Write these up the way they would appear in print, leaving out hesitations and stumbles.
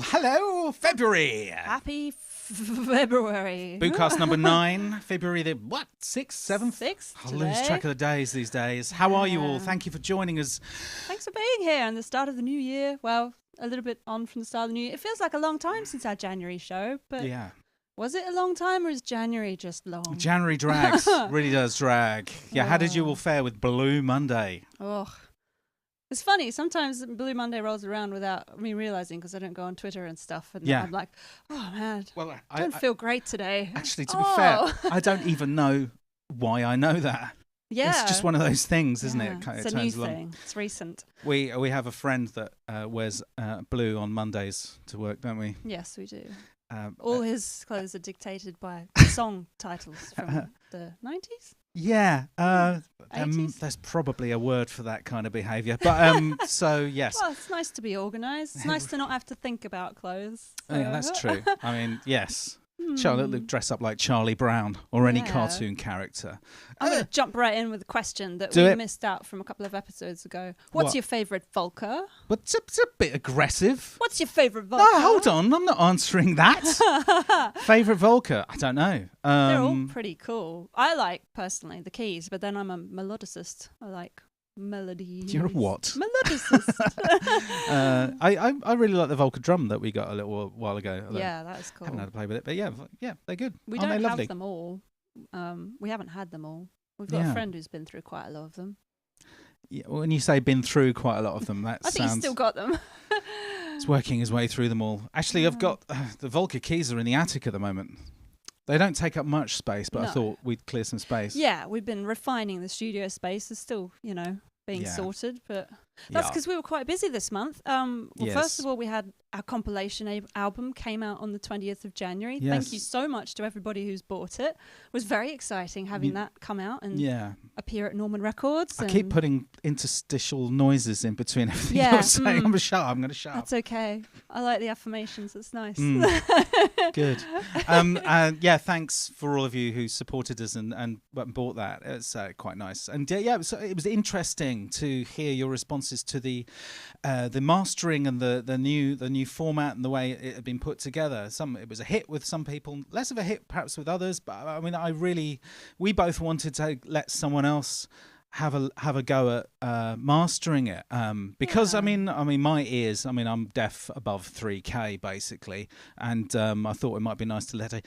Hello, February. Happy February. BOOcast number 9, February the, 6th, 7th? 6th I lose track of the days these days. How are you all? Thank you for joining us. Thanks for being here on the start of the new year. Well, a little bit on from the start of the new year. It feels like a long time since our January show, but yeah. Was it a long time or is January just long? January drags, really does drag. Yeah, how did you all fare with Blue Monday? Oh, it's funny. Sometimes Blue Monday rolls around without me realizing because I don't go on Twitter and stuff. And I'm like, oh, man, I don't feel great today. Actually, to be fair, I don't even know why I know that. Yeah. It's just one of those things, isn't it? It's a new thing. It's recent. We have a friend that wears blue on Mondays to work, don't we? Yes, we do. All his clothes are dictated by song titles from the 90s? Yeah, there's probably a word for that kind of behaviour. But so yes. Well, it's nice to be organised. It's nice to not have to think about clothes. So. Yeah, that's true. I mean, yes. Charlotte dress up like Charlie Brown or any cartoon character. I'm going to jump right in with a question that we missed out from a couple of episodes ago. What's your favourite Volker? It's a bit aggressive. What's your favourite Volker? Oh, hold on. I'm not answering that. Favourite Volker? I don't know. They're all pretty cool. I like, personally, the keys, but then I'm a melodicist. I like melodies. You're a what? Melodicist. I really like the Volker drum that we got a little while ago. Yeah, that is cool. I haven't had to play with it, but yeah, they're good. We don't have them all. We haven't had them all. We've got a friend who's been through quite a lot of them. Yeah, when you say been through quite a lot of them, that I think he's still got them. It's working his way through them all. Actually, I've got the Volker keys are in the attic at the moment. They don't take up much space, but I thought we'd clear some space. Yeah, we've been refining the studio space. It's still, being sorted, but that's because we were quite busy this month. First of all, we had our compilation album came out on the 20th of January. Yes. Thank you so much to everybody who's bought it. It was very exciting having that come out and appear at Norman Records. I keep putting interstitial noises in between everything you're saying. I'm going to shut up. That's okay. I like the affirmations. It's nice. Good. Thanks for all of you who supported us and bought that. It's quite nice. And it was interesting to hear your responses to the mastering and the new format and the way it had been put together. It was a hit with some people, less of a hit perhaps with others. But I mean, we both wanted to let someone else have a go at mastering it because I mean my ears. I mean, I'm deaf above 3K basically, and I thought it might be nice to let a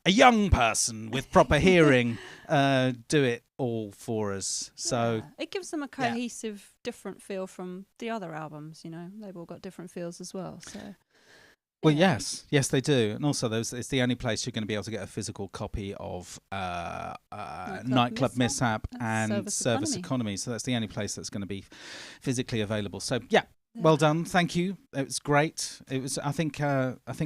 young person with proper hearing do it all for us. So it gives them a cohesive, different feel from the other albums. They've all got different feels as well. So. Well, yes, they do, and also it's the only place you're going to be able to get a physical copy of Nightclub Mishap and Service Economy. So that's the only place that's going to be physically available. So well done, thank you. It was great. It was. I think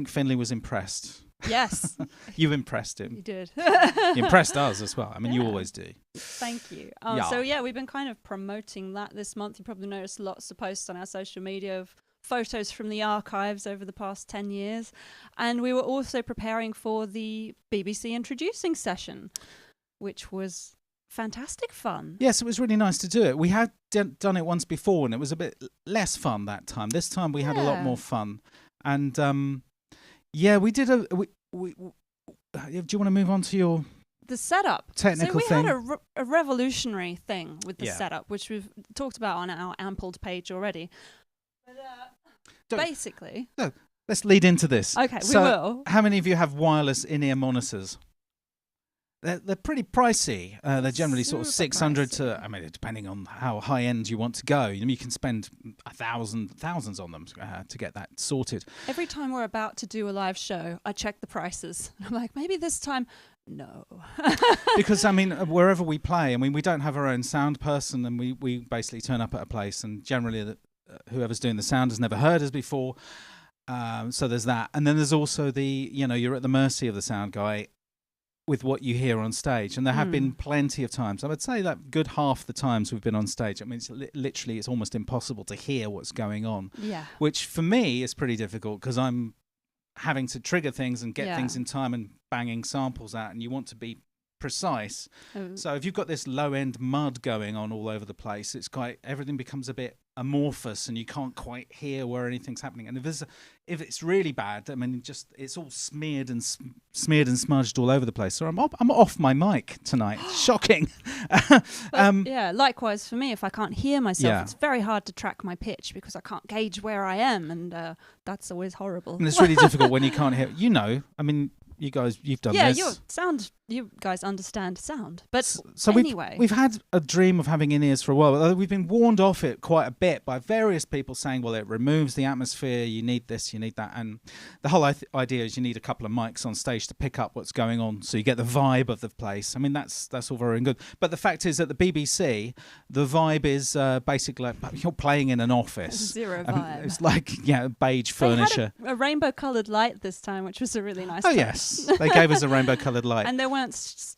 Finley was impressed. Yes, you impressed him. You did. You impressed us as well. I mean, you always do. Thank you. So we've been kind of promoting that this month. You probably noticed lots of posts on our social media of photos from the archives over the past 10 years. And we were also preparing for the BBC introducing session, which was fantastic fun. Yes, it was really nice to do it. We had done it once before and it was a bit less fun that time. This time we had a lot more fun. And we did do you want to move on to the setup technical thing? So we had a revolutionary thing with the setup, which we've talked about on our Ampled page already. But basically... No, let's lead into this. Okay, we will. How many of you have wireless in-ear monitors? They're pretty pricey. They're generally sort of 600 to, I mean, depending on how high-end you want to go. You can spend thousands on them to get that sorted. Every time we're about to do a live show, I check the prices. I'm like, maybe this time... No. Because, I mean, wherever we play, I mean, we don't have our own sound person, and we basically turn up at a place, and generally whoever's doing the sound has never heard us before. So there's that, and then there's also you're at the mercy of the sound guy with what you hear on stage, and there have been plenty of times. I would say that good half the times we've been on stage, I mean, it's literally it's almost impossible to hear what's going on. Yeah. Which for me is pretty difficult because I'm having to trigger things and get things in time and banging samples out, and you want to be precise. So if you've got this low end mud going on all over the place, everything becomes a bit amorphous and you can't quite hear where anything's happening. And if it's really bad, I mean, it's all smeared and smudged all over the place. So I'm off my mic tonight. Shocking. Likewise for me, if I can't hear myself, it's very hard to track my pitch because I can't gauge where I am, and that's always horrible. And it's really difficult when you can't hear. I mean, you guys, you've done this. Yeah, you guys understand sound. But so anyway. We've had a dream of having in-ears for a while. We've been warned off it quite a bit by various people saying, well, it removes the atmosphere, you need this, you need that. And the whole idea is you need a couple of mics on stage to pick up what's going on so you get the vibe of the place. I mean, that's all very good. But the fact is, at the BBC, the vibe is basically like you're playing in an office. Zero vibe. It's like, beige furniture. They had a rainbow-coloured light this time, which was a really nice touch. Yes. They gave us a rainbow-coloured light. And there weren't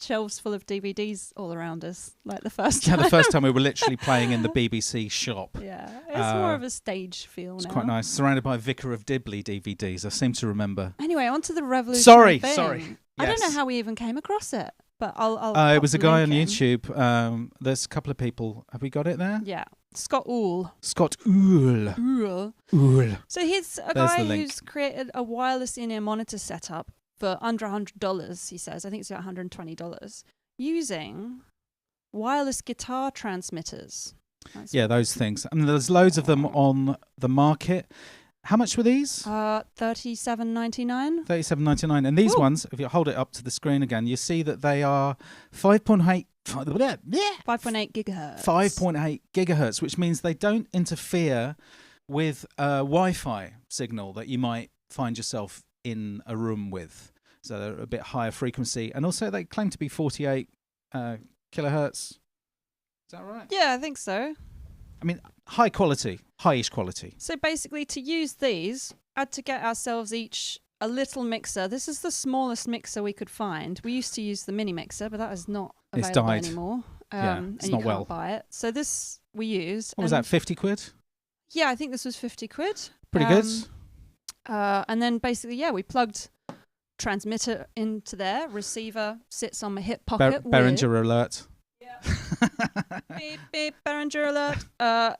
shelves full of DVDs all around us like the first time. Yeah, the first time we were literally playing in the BBC shop. Yeah, it's more of a stage feel now. It's quite nice. Surrounded by Vicar of Dibley DVDs, I seem to remember. Anyway, on to the revolutionary thing. Sorry. Yes. I don't know how we even came across it, but I'll it was a guy on YouTube. There's a couple of people. Have we got it there? Yeah. Scott Uhl. Scott Uhl. So he's a guy who's created a wireless in-ear monitor setup for under $100, he says. I think it's about $120, using wireless guitar transmitters. Those things. And there's loads of them on the market. How much were these? $37.99. $37.99. And these ones, if you hold it up to the screen again, you see that they are 5.8 gigahertz. 5.8 gigahertz, which means they don't interfere with a Wi-Fi signal that you might find yourself in a room with. So they're a bit higher frequency, and also they claim to be 48 kilohertz. Is that right? Yeah, I think so. I mean, high-ish quality. So basically, to use these, I had to get ourselves each a little mixer. This is the smallest mixer we could find. We used to use the mini mixer, but that is not available anymore. It's and not you can't buy it. So this we used. What was that, 50 quid? Yeah, I think this was 50 quid. Pretty good. And then basically, we plugged transmitter into there. Receiver sits on my hip pocket. Behringer alert. Yeah. Beep, beep, Behringer alert.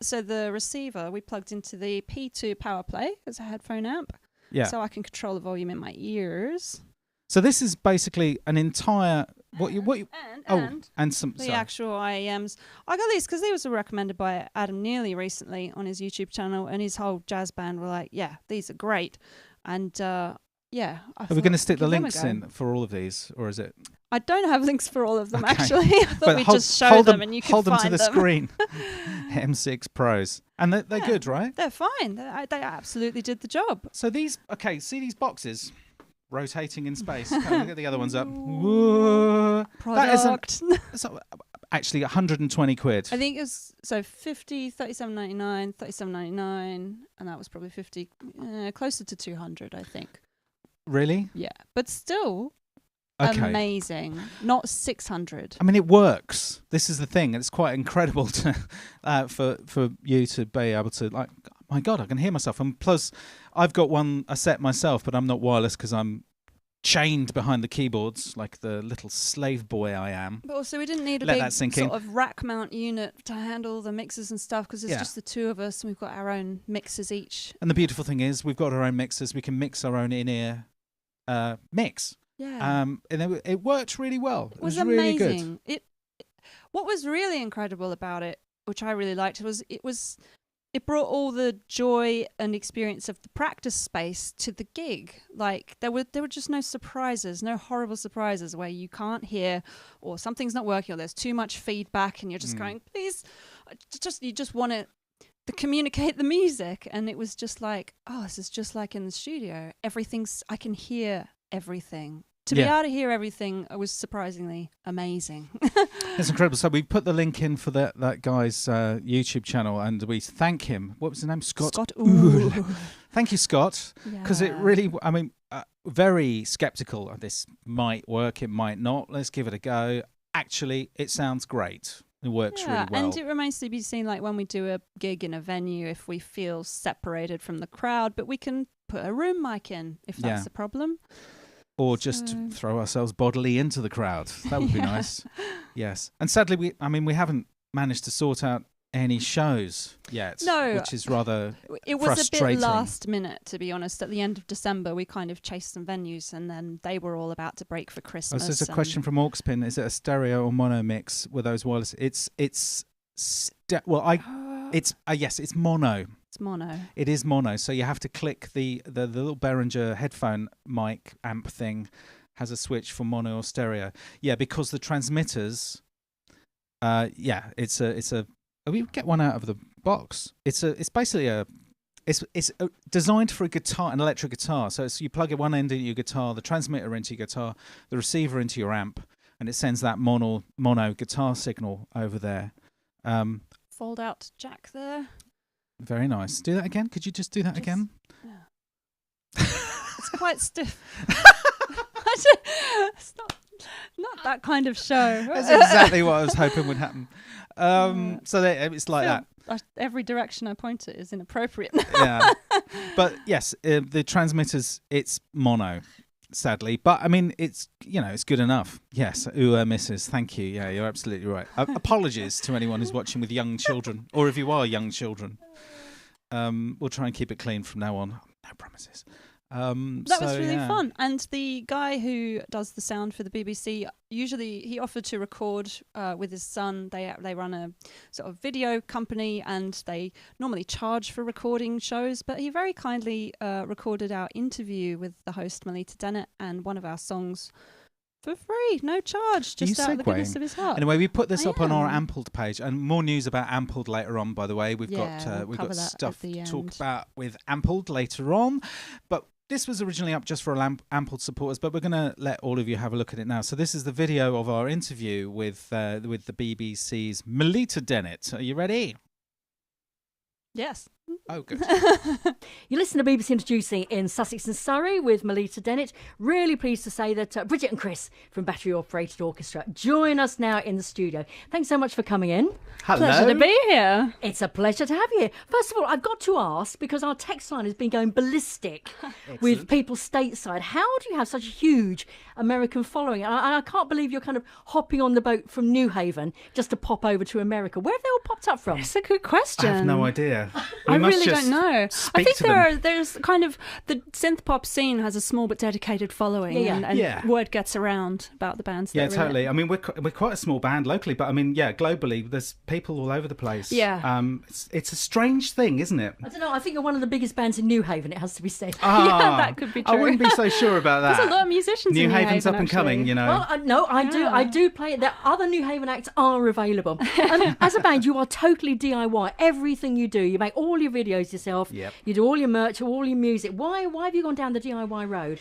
So the receiver we plugged into the P2 power play as a headphone amp. Yeah. So I can control the volume in my ears. So this is basically an entire and some actual IEMs. I got these because these were recommended by Adam Neely recently on his YouTube channel, and his whole jazz band were like, "Yeah, these are great." And are we going to stick the links in for all of these, or is it? I don't have links for all of them actually. I thought we'd just show them and you can hold them find to the screen. M6 Pros, and they're good, right? They're fine. They absolutely did the job. So these, see these boxes rotating in space. Look at the other ones up. Whoa. Product. That's actually 120 quid. I think it was 50, $37.99, $37.99, and that was probably 50, closer to 200, I think. Really? Yeah, but still. Okay. Amazing. Not 600. I mean, it works. This is the thing. It's quite incredible to for you to be able to, like, my God, I can hear myself. And plus, I've got a set myself, but I'm not wireless because I'm chained behind the keyboards like the little slave boy I am. But also, we didn't need a big sort of rack mount unit to handle the mixers and stuff because it's just the two of us and we've got our own mixers each. And the beautiful thing is we've got our own mixers. We can mix our own in-ear mix. Yeah. And it worked really well. It was amazing. Really good. What was really incredible about it, which I really liked, was it brought all the joy and experience of the practice space to the gig. Like there were just no surprises, no horrible surprises where you can't hear or something's not working or there's too much feedback and you're just going, please, you just want to communicate the music. And it was just like, oh, this is just like in the studio. I can hear everything to be able to hear everything was surprisingly amazing. It's incredible. So we put the link in for that guy's YouTube channel, and we thank him. What was his name? Scott Uhl. Thank you, Scott, because it really, I mean, very skeptical. This might work, it might not. Let's give it a go. Actually, it sounds great. It works really well. And it remains to be seen, like when we do a gig in a venue, if we feel separated from the crowd, but we can put a room mic in if that's a problem. Or just throw ourselves bodily into the crowd. That would be nice. Yes. And sadly, we haven't managed to sort out any shows yet, which is rather it was frustrating. A bit last minute, to be honest. At the end of December, we kind of chased some venues, and then they were all about to break for Christmas. So there's a question from Orcspin: is it a stereo or mono mix with those wireless? It's mono. It's mono. It is mono. So you have to click the little Behringer headphone mic amp thing has a switch for mono or stereo. Yeah, because the transmitters. It's a. We get one out of the box. It's designed for a guitar, an electric guitar. So you plug it one end into your guitar, the transmitter into your guitar, the receiver into your amp, and it sends that mono guitar signal over there. Fold out jack there. Very nice. Do that again. Could you just do that again? Yeah. It's quite stiff. It's not that kind of show. That's exactly what I was hoping would happen. So it's like that. Every direction I point it is inappropriate. Yeah, but yes, the transmitters, it's mono, sadly. But I mean, it's good enough. Yes, misses. Thank you. Yeah, you're absolutely right. Apologies to anyone who's watching with young children, or if you are young children. We'll try and keep it clean from now on. No promises. That was really fun. And the guy who does the sound for the BBC, usually he offered to record with his son. They run a sort of video company, and they normally charge for recording shows, but he very kindly recorded our interview with the host Melita Dennett and one of our songs for free, no charge, just out of the goodness of his heart. Anyway, we put this up on our Ampled page, and more news about Ampled later on, by the way. We've got stuff to talk about with Ampled later on, but this was originally up just for Ampled supporters, but we're going to let all of you have a look at it now. So this is the video of our interview with the BBC's Melita Dennett. Are you ready? Yes. Oh, good. You listen to BBC Introducing in Sussex and Surrey with Melita Dennett. Really pleased to say that Bridget and Chris from Battery Operated Orchestra join us now in the studio. Thanks so much for coming in. Hello. Pleasure to be here. It's a pleasure to have you here. First of all, I've got to ask, because our text line has been going ballistic with people stateside. How do you have such a huge American following? And I can't believe you're kind of hopping on the boat from New Haven just to pop over to America. Where have they all popped up from? It's a good question. I have no idea. I really don't know. I think there's kind of the synth pop scene has a small but dedicated following, and word gets around about the bands. Yeah, totally. I mean, we're quite a small band locally, but I mean, globally, there's people all over the place. Yeah. It's a strange thing, isn't it? I don't know. I think you're one of the biggest bands in New Haven. It has to be said. Yeah, that could be true. I wouldn't be so sure about that. There's a lot of musicians New in New Haven's Haven, up and coming, you know. Well, no, I do play it. There other New Haven acts are available. As a band, you are totally DIY. Everything you do, you make all your videos yourself. Yep. You do all your merch, all your music. Why have you gone down the DIY road?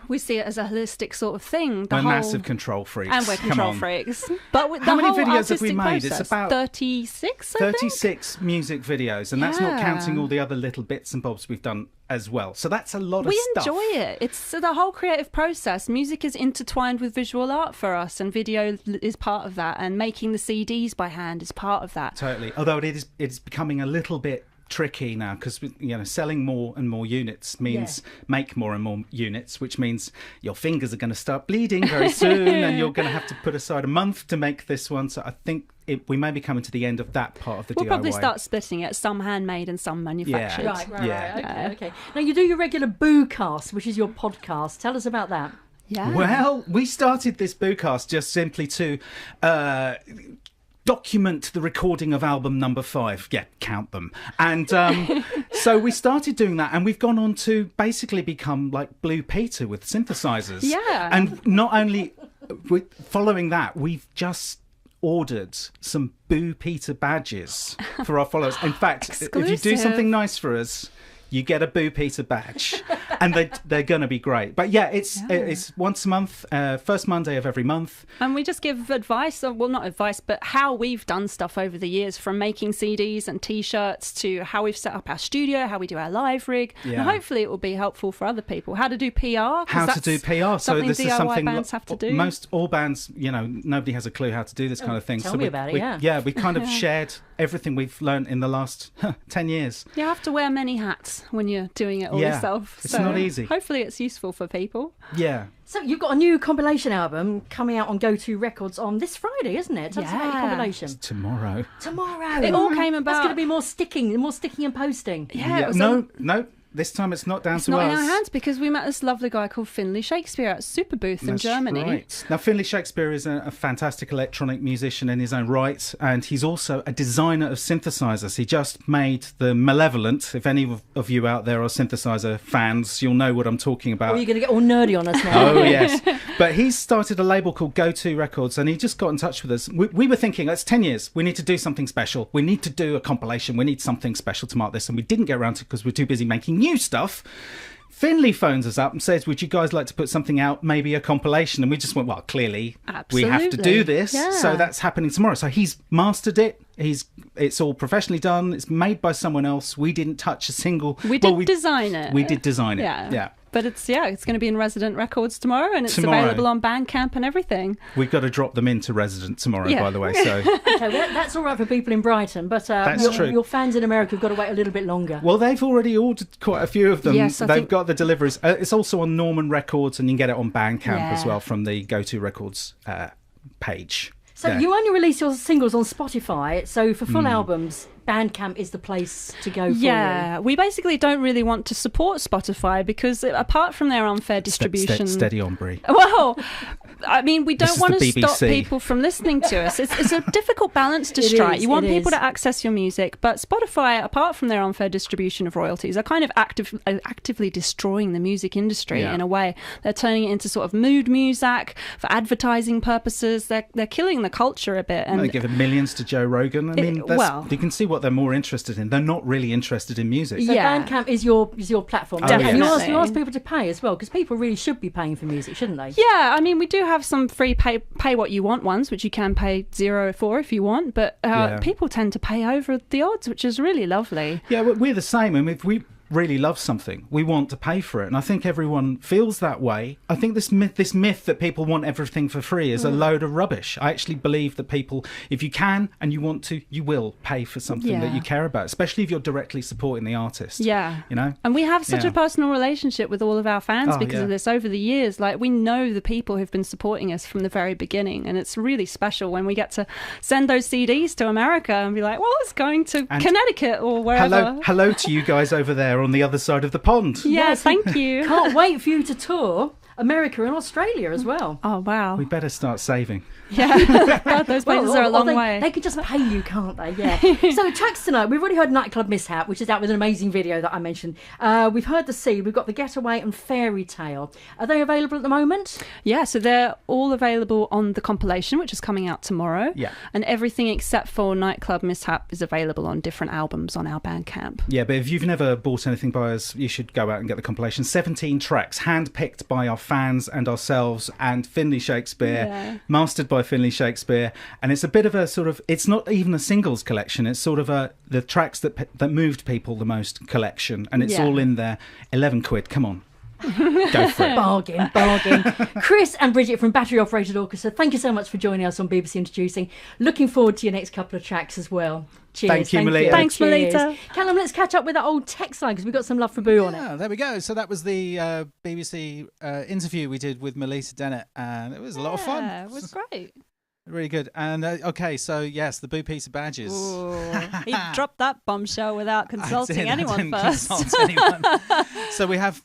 We see it as a holistic sort of thing. We're massive control freaks. And we're control freaks. But with how the many whole videos have we made? Process, it's about 36, I think? 36 music videos, and that's not counting all the other little bits and bobs we've done as well. So that's a lot of stuff. We enjoy it. It's the whole creative process. Music is intertwined with visual art for us, and video is part of that, and making the CDs by hand is part of that. Totally. Although it's becoming a little bit tricky now, because selling more and more units means make more and more units, which means your fingers are going to start bleeding very soon and you're going to have to put aside a month to make this one. So I think we may be coming to the end of that part of the DIY. We'll probably start splitting it, some handmade and some manufactured. Right. Okay. Now you do your regular BOOcast, which is your podcast. Tell us about that. Yeah. Well, we started this BOOcast just simply to document the recording of album number 5. Yeah, count them. And so we started doing that, and we've gone on to basically become like Blue Peter with synthesizers. Yeah. And not only following that, we've just ordered some Boo Peter badges for our followers. In fact, if you do something nice for us, you get a Boo Peter badge. and they're going to be great. But yeah, it's once a month, first Monday of every month. And we just give advice, well, not advice, but how we've done stuff over the years, from making CDs and T-shirts to how we've set up our studio, how we do our live rig. Yeah. And hopefully it will be helpful for other people. How to do PR. How to do PR. So this DIY is something bands have to do. Most all bands, nobody has a clue how to do this kind of thing. Tell me about it, yeah. Yeah, we kind of shared everything we've learned in the last 10 years. You have to wear many hats when you're doing it all yourself. It's not easy. Hopefully it's useful for people. Yeah. So you've got a new compilation album coming out on Go2 Records on this Friday, isn't it? Tell us about your compilation. It's tomorrow. It all came about. That's going to be more sticking and posting. Yeah. No. This time it's not down it's to not us. in our hands, because we met this lovely guy called Finley Shakespeare at Superbooth in Germany. Right. Now, Finley Shakespeare is a fantastic electronic musician in his own right, and he's also a designer of synthesizers. He just made the Malevolent. If any of you out there are synthesizer fans, you'll know what I'm talking about. Or you're going to get all nerdy on us now. Oh, yes. But he's started a label called Go2 Records, and he just got in touch with us. We were thinking, it's 10 years. We need to do something special. We need to do a compilation. We need something special to mark this. And we didn't get around to it because we're too busy making new stuff. Finley phones us up and says, would you guys like to put something out, maybe a compilation? And we just went, well, clearly we have to do this. Yeah. So that's happening tomorrow. So he's mastered it. It's all professionally done. It's made by someone else. We didn't touch a single... We did design it. We did design it, yeah. But it's going to be in Resident Records tomorrow, and it's available on Bandcamp and everything. We've got to drop them into Resident tomorrow, by the way. So okay, well, that's all right for people in Brighton, but your fans in America have got to wait a little bit longer. Well, they've already ordered quite a few of them. Yes, they've got the deliveries. It's also on Norman Records, and you can get it on Bandcamp as well from the Go2 Records page. So you only release your singles on Spotify, so for full albums, Bandcamp is the place to go for. Yeah, we basically don't really want to support Spotify because apart from their unfair distribution... Steady on, Brie. Well, I mean, we don't want to BBC. stop people from listening to us. It's a difficult balance to strike. You want people to access your music, but Spotify, apart from their unfair distribution of royalties, are kind of actively destroying the music industry in a way. They're turning it into sort of mood music for advertising purposes. They're killing the culture a bit. And they're giving millions to Joe Rogan. I mean, you can see what they're more interested in. They're not really interested in music. So Bandcamp is your platform. Definitely. You ask people to pay as well, because people really should be paying for music, shouldn't they? Yeah, I mean, we do have some free pay what you want ones, which you can pay $0 for if you want, but people tend to pay over the odds, which is really lovely. Yeah, we're the same. I mean, if we really love something, we want to pay for it, and I think everyone feels that way. I think this myth that people want everything for free is a load of rubbish. I actually believe that people, if you can and you want to, you will pay for something that you care about, especially if you're directly supporting the artist. And we have such a personal relationship with all of our fans because of this over the years. Like, we know the people who've been supporting us from the very beginning, and it's really special when we get to send those CDs to America and be like, well, it's going to Connecticut or wherever. Hello to you guys over there on the other side of the pond. Yes, thank you. Can't wait for you to tour America and Australia as well. Oh, wow. We better start saving. Yeah, God, those places are a long way. They could just pay you, can't they? Yeah. So tracks tonight, we've already heard Nightclub Mishap, which is out with an amazing video that I mentioned. We've heard The Sea, we've got The Getaway and Fairy Tale. Are they available at the moment? Yeah, so they're all available on the compilation, which is coming out tomorrow. Yeah. And everything except for Nightclub Mishap is available on different albums on our Bandcamp. Yeah, but if you've never bought anything by us, you should go out and get the compilation. 17 tracks, handpicked by our fans and ourselves and Finley Shakespeare, mastered by Finley Shakespeare, and it's a bit of a sort of, it's not even a singles collection, it's sort of the tracks that moved people the most collection, and it's all in there. 11 quid, come on. Go for it. Bargain. Chris and Bridget from Battery Operated Orchestra, thank you so much for joining us on BBC Introducing. Looking forward to your next couple of tracks as well. Cheers. Thank you, Melita. Thanks, Melita. Callum, let's catch up with that old text line because we've got some love for Boo on it. Yeah, there we go. So that was the BBC interview we did with Melita Dennett, and it was a lot of fun. Yeah, it was great. Really good. And okay, so yes, the Boo piece of badges. He dropped that bombshell without consulting anyone first. Consult anyone. So we have.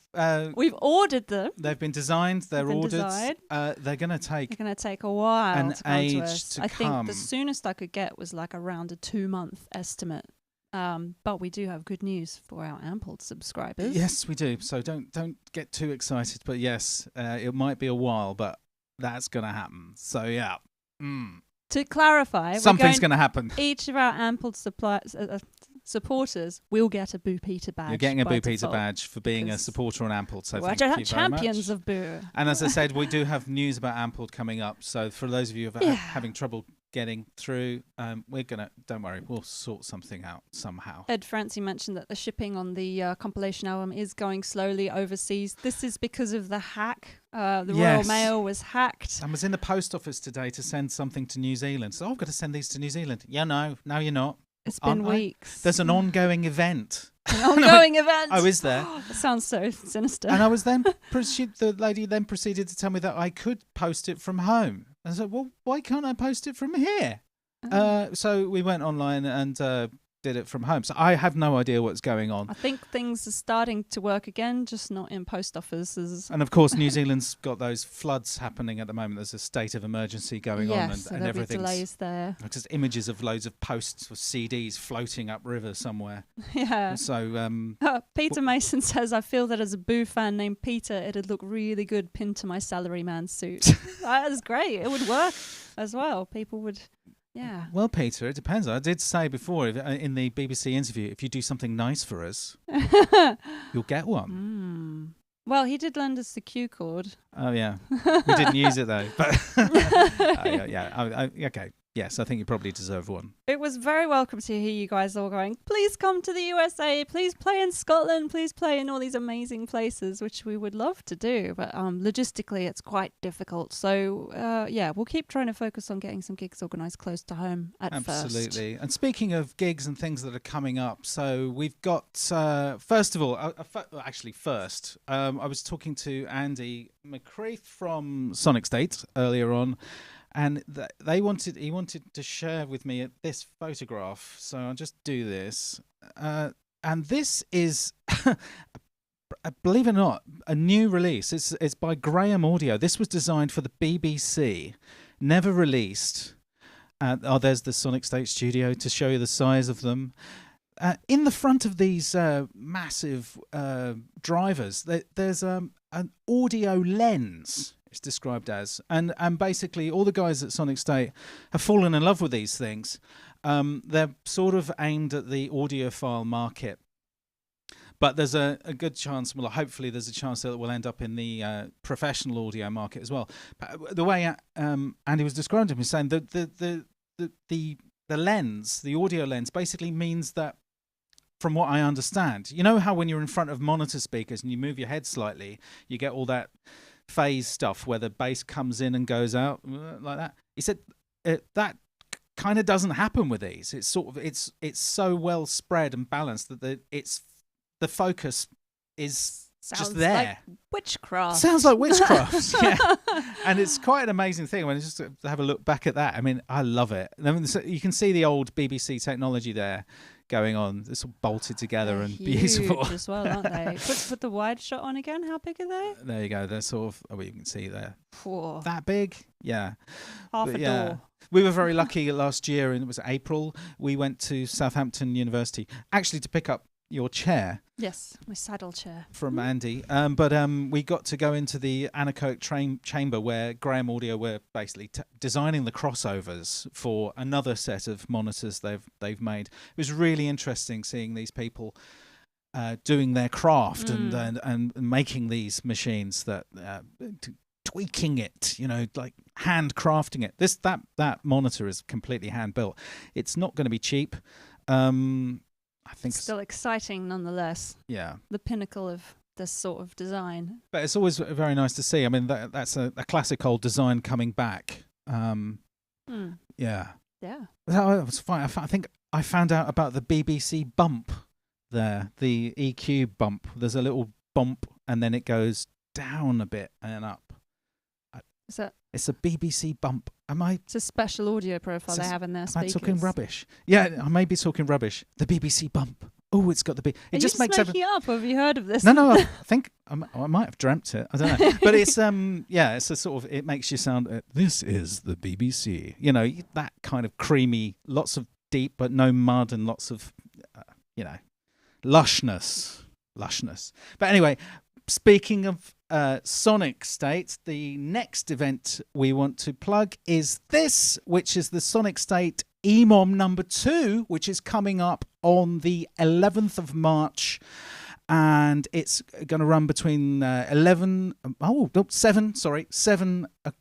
We've ordered them. They've been designed. They're ordered. They're going to take. They're going to take a while. An to come age to us. to I come. think the soonest I could get was like around a 2-month estimate. But we do have good news for our Ample subscribers. Yes, we do. So don't get too excited. But yes, it might be a while, but that's going to happen. So yeah. To clarify, something's going to happen. Each of our Ample supporters will get a BOOpeter badge. You're getting a BOOpeter default, badge for being a supporter on Ampled. So we're thank you champions very much. of Boo. And as I said, we do have news about Ampled coming up. So for those of you who are having trouble getting through, don't worry, we'll sort something out somehow. Ed Francie mentioned that the shipping on the compilation album is going slowly overseas. This is because of the hack. The Royal Mail was hacked. I was in the post office today to send something to New Zealand. So I've got to send these to New Zealand. Yeah, no, you're not. It's been weeks. There's an ongoing event. An ongoing event. I was there. That sounds so sinister. And I was then, the lady then proceeded to tell me that I could post it from home. And I said, well, why can't I post it from here? So we went online and did it from home. So I have no idea what's going on. I think things are starting to work again, just not in post offices. And of course, New Zealand's got those floods happening at the moment. There's a state of emergency going on, and everything's delays there. Just images of loads of posts or CDs floating upriver somewhere. Yeah. So Peter Mason says, I feel that as a Boo fan named Peter, it'd look really good pinned to my salaryman suit. That is great. It would work as well. People would. Yeah. Well, Peter, it depends. I did say before in the BBC interview, if you do something nice for us, you'll get one. Well, he did lend us the cue cord. Oh, yeah. We didn't use it, though. But okay. Yes, I think you probably deserve one. It was very welcome to hear you guys all going, please come to the USA, please play in Scotland, please play in all these amazing places, which we would love to do. But logistically, it's quite difficult. So, we'll keep trying to focus on getting some gigs organised close to home at first. Absolutely. And speaking of gigs and things that are coming up, so we've got, first of all, I was talking to Andy McCreath from Sonic State earlier on. And he wanted to share with me this photograph. So I'll just do this. And this is, believe it or not, a new release. It's by Graham Audio. This was designed for the BBC, never released. There's the Sonic State studio to show you the size of them. In the front of these massive drivers, there's an audio lens. It's described as, and basically all the guys at Sonic State have fallen in love with these things. They're sort of aimed at the audiophile market, but there's a good chance. Well, hopefully there's a chance that it will end up in the professional audio market as well. But the way Andy was describing it, he was saying that the lens, the audio lens, basically means that, from what I understand, you know how when you're in front of monitor speakers and you move your head slightly, you get all that phase stuff where the bass comes in and goes out like that. He said that kind of doesn't happen with these. It's sort of it's so well spread and balanced that the focus is just there. Like witchcraft. Sounds like witchcraft. Yeah. And it's quite an amazing thing when you just have a look back at that. I mean, I love it. I mean, so you can see the old BBC technology there going on. It's all bolted together and beautiful as well, aren't they? Put the wide shot on again. How big are they? There you go. They're sort of, you can see there. Whoa. That big? Yeah. Half a door. We were very lucky last year, and it was April. We went to Southampton University, actually to pick up your chair. Yes, my saddle chair. From Andy. But we got to go into the anechoic chamber where Graham Audio were basically designing the crossovers for another set of monitors they've made. It was really interesting seeing these people doing their craft and making these machines, that tweaking it, like handcrafting it. That monitor is completely hand built. It's not going to be cheap. I think it's still exciting nonetheless. Yeah. The pinnacle of this sort of design. But it's always very nice to see. I mean, that's a classic old design coming back. Yeah. Yeah. That was fine. I think I found out about the BBC bump there, the EQ bump. There's a little bump and then it goes down a bit and up. Is that? It's a BBC bump. It's a special audio profile they have in their speakers. Am I talking rubbish? Yeah, I may be talking rubbish. The BBC bump. Oh, it's got the B. It just makes making up. Have you heard of this? No. I think I might have dreamt it. I don't know. But it's it's a sort of. It makes you sound. This is the BBC. That kind of creamy, lots of deep but no mud, and lots of, lushness. But anyway, speaking of Sonic State, the next event we want to plug is this, which is the Sonic State EMOM number 2, which is coming up on the 11th of March. And it's going to run between 7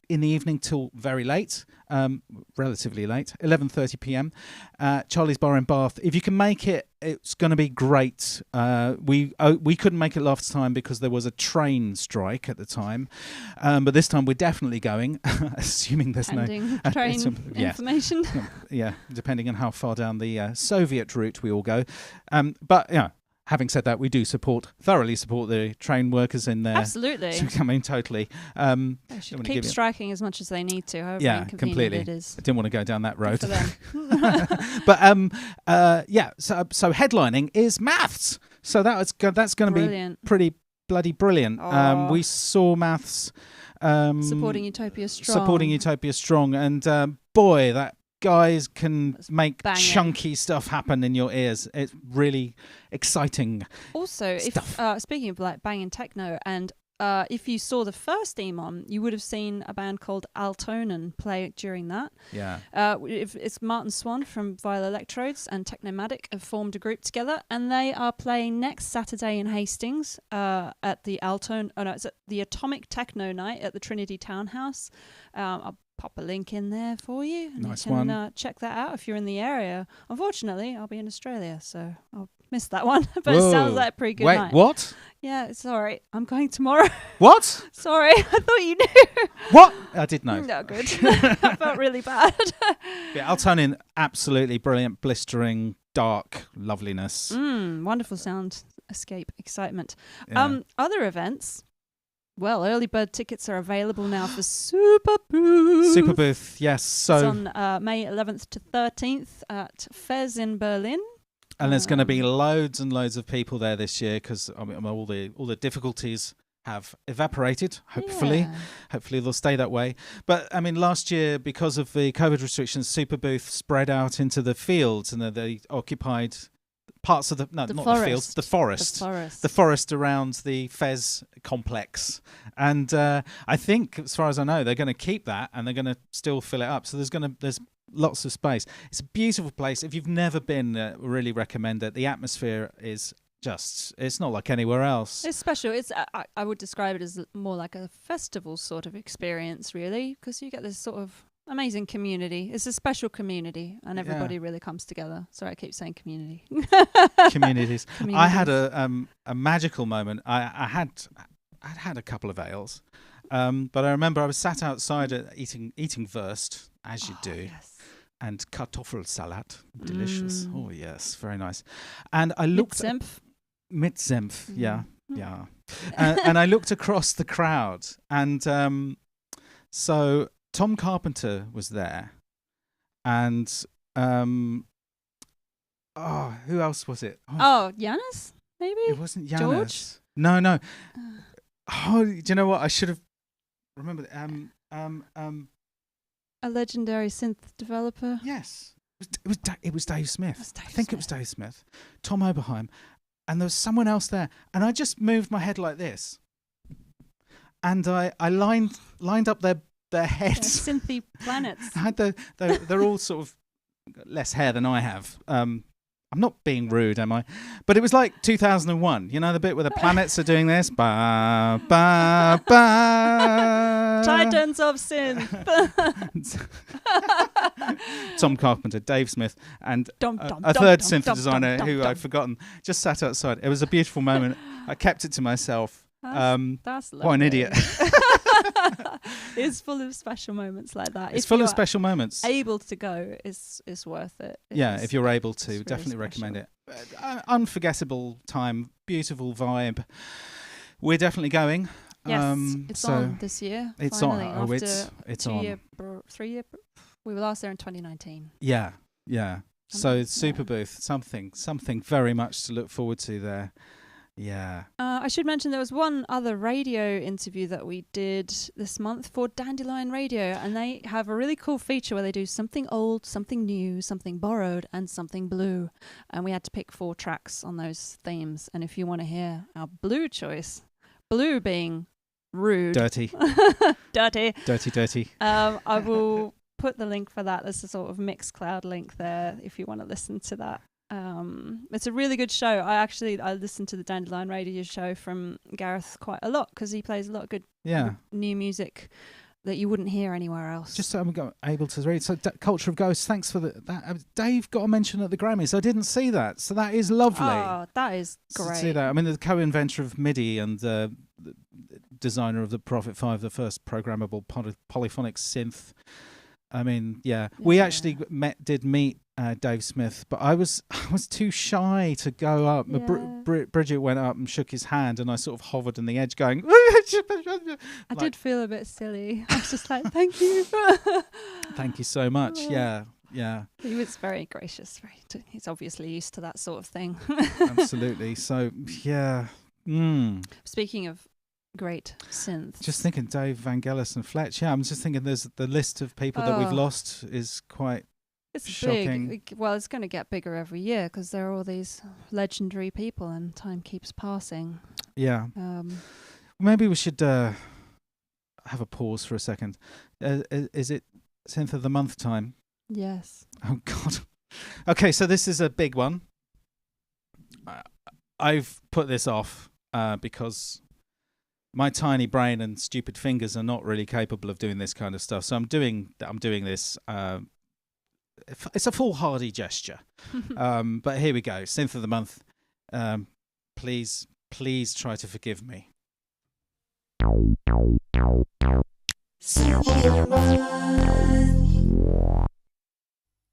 in the evening till very late, relatively late, 11:30 p.m. Charlie's Bar in Bath. If you can make it, it's going to be great. We couldn't make it last time because there was a train strike at the time, but this time we're definitely going, assuming there's Pending train information. Yeah, depending on how far down the Soviet route we all go. But yeah. Having said that, we do thoroughly support the train workers in there. Absolutely. I mean, totally. They should keep striking as much as they need to, however inconvenient completely. it is. I didn't want to go down that road. For them. But so headlining is Maths. So that's going to be pretty bloody brilliant. We saw Maths supporting Utopia Strong. And boy, that guys can make banging. chunky stuff happen in your ears. It's really exciting. Also, stuff. If speaking of like banging techno, and if you saw the first EMOM, you would have seen a band called Altonen play during that. Yeah. It's Martin Swan from Vile Electrodes and Technomatic have formed a group together, and they are playing next Saturday in Hastings at the it's at the Atomic Techno Night at the Trinity Townhouse. I'll pop a link in there for you. And nice you can, one. Check that out if you're in the area. Unfortunately, I'll be in Australia, so I'll miss that one. But It sounds like a pretty good night. Wait, what? Yeah, it's all right. I'm going tomorrow. What? Sorry, I thought you knew. What? I did know. No, good. I felt really bad. Yeah, Altonen, absolutely brilliant, blistering, dark loveliness. Wonderful sound, escape, excitement. Yeah. Other events. Well, early bird tickets are available now for Super Booth. Super Booth, yes. So it's on May 11th to 13th at Fez in Berlin. And there's going to be loads and loads of people there this year because all the difficulties have evaporated. Hopefully they'll stay that way. But I mean, last year because of the COVID restrictions, Super Booth spread out into the fields and they occupied parts of the forest around the Fez complex. And I think, as far as I know, they're going to keep that and they're going to still fill it up. So there's lots of space. It's a beautiful place. If you've never been, really recommend it. The atmosphere is it's not like anywhere else. It's special. It's I would describe it as more like a festival sort of experience, really, because you get this sort of amazing community. It's a special community, and everybody really comes together. Sorry, I keep saying community. Communities. I had a magical moment. I had a couple of ales, but I remember I was sat outside eating Wurst, as you do, and Kartoffelsalat, delicious. Oh yes, very nice. And I looked mit Senf, yeah. And I looked across the crowd, and so Tom Carpenter was there, and who else was it? Janis, maybe? It wasn't Janis. George? No. Do you know what? I should have remembered. A legendary synth developer. Yes, it was Dave Smith. I think it was Dave Smith. Tom Oberheim, and there was someone else there, and I just moved my head like this, and I lined up their heads. Synthy planets. I had they're all sort of less hair than I have. I'm not being rude, am I? But it was like 2001. You know the bit where the planets are doing this? Ba ba ba. Titans of Synth. Tom Carpenter, Dave Smith, and a third synth designer who I'd forgotten just sat outside. It was a beautiful moment. I kept it to myself. That's lovely. What an idiot. It's full of special moments like that. It's full of special moments. Able to go is worth it. If you're able to, really definitely recommend special. it. Unforgettable time, beautiful vibe. We're definitely going. Yes, it's on this year. It's finally, on. Oh, it's on. 3 year. We were last there in 2019. Yeah. So it's Super Booth, something very much to look forward to there. Yeah. I should mention there was one other radio interview that we did this month for Dandelion Radio, and they have a really cool feature where they do something old, something new, something borrowed, and something blue. And we had to pick 4 tracks on those themes. And if you want to hear our blue choice, blue being rude, dirty, dirty, dirty. I will put the link for that. There's a sort of Mixcloud link there if you want to listen to that. It's a really good show. I listen to the Dandelion Radio show from Gareth quite a lot because he plays a lot of good new music that you wouldn't hear anywhere else. Just so I'm able to read. So Culture of Ghosts, thanks for that. Dave got a mention at the Grammys. I didn't see that. So that is lovely. Oh, that is great. See that. I mean, the co-inventor of MIDI and the designer of the Prophet 5, the first programmable polyphonic synth. I mean, we actually did meet Dave Smith, but I was too shy to go up. Bridget went up and shook his hand, and I sort of hovered on the edge going... I did feel a bit silly. I was just like, thank you. Thank you so much. Yeah. He was very gracious. He's obviously used to that sort of thing. Absolutely. So, yeah. Speaking of great synths. Just thinking Dave Vangelis and Fletch. Yeah, I'm just thinking there's the list of people that we've lost is quite... It's shocking. Big. Well, it's going to get bigger every year because there are all these legendary people and time keeps passing. Yeah. Maybe we should have a pause for a second. Is it Synth of the Month time? Yes. Oh, God. Okay, so this is a big one. I've put this off because my tiny brain and stupid fingers are not really capable of doing this kind of stuff. So I'm doing this... it's a foolhardy gesture. But here we go. Synth of the Month. Please try to forgive me.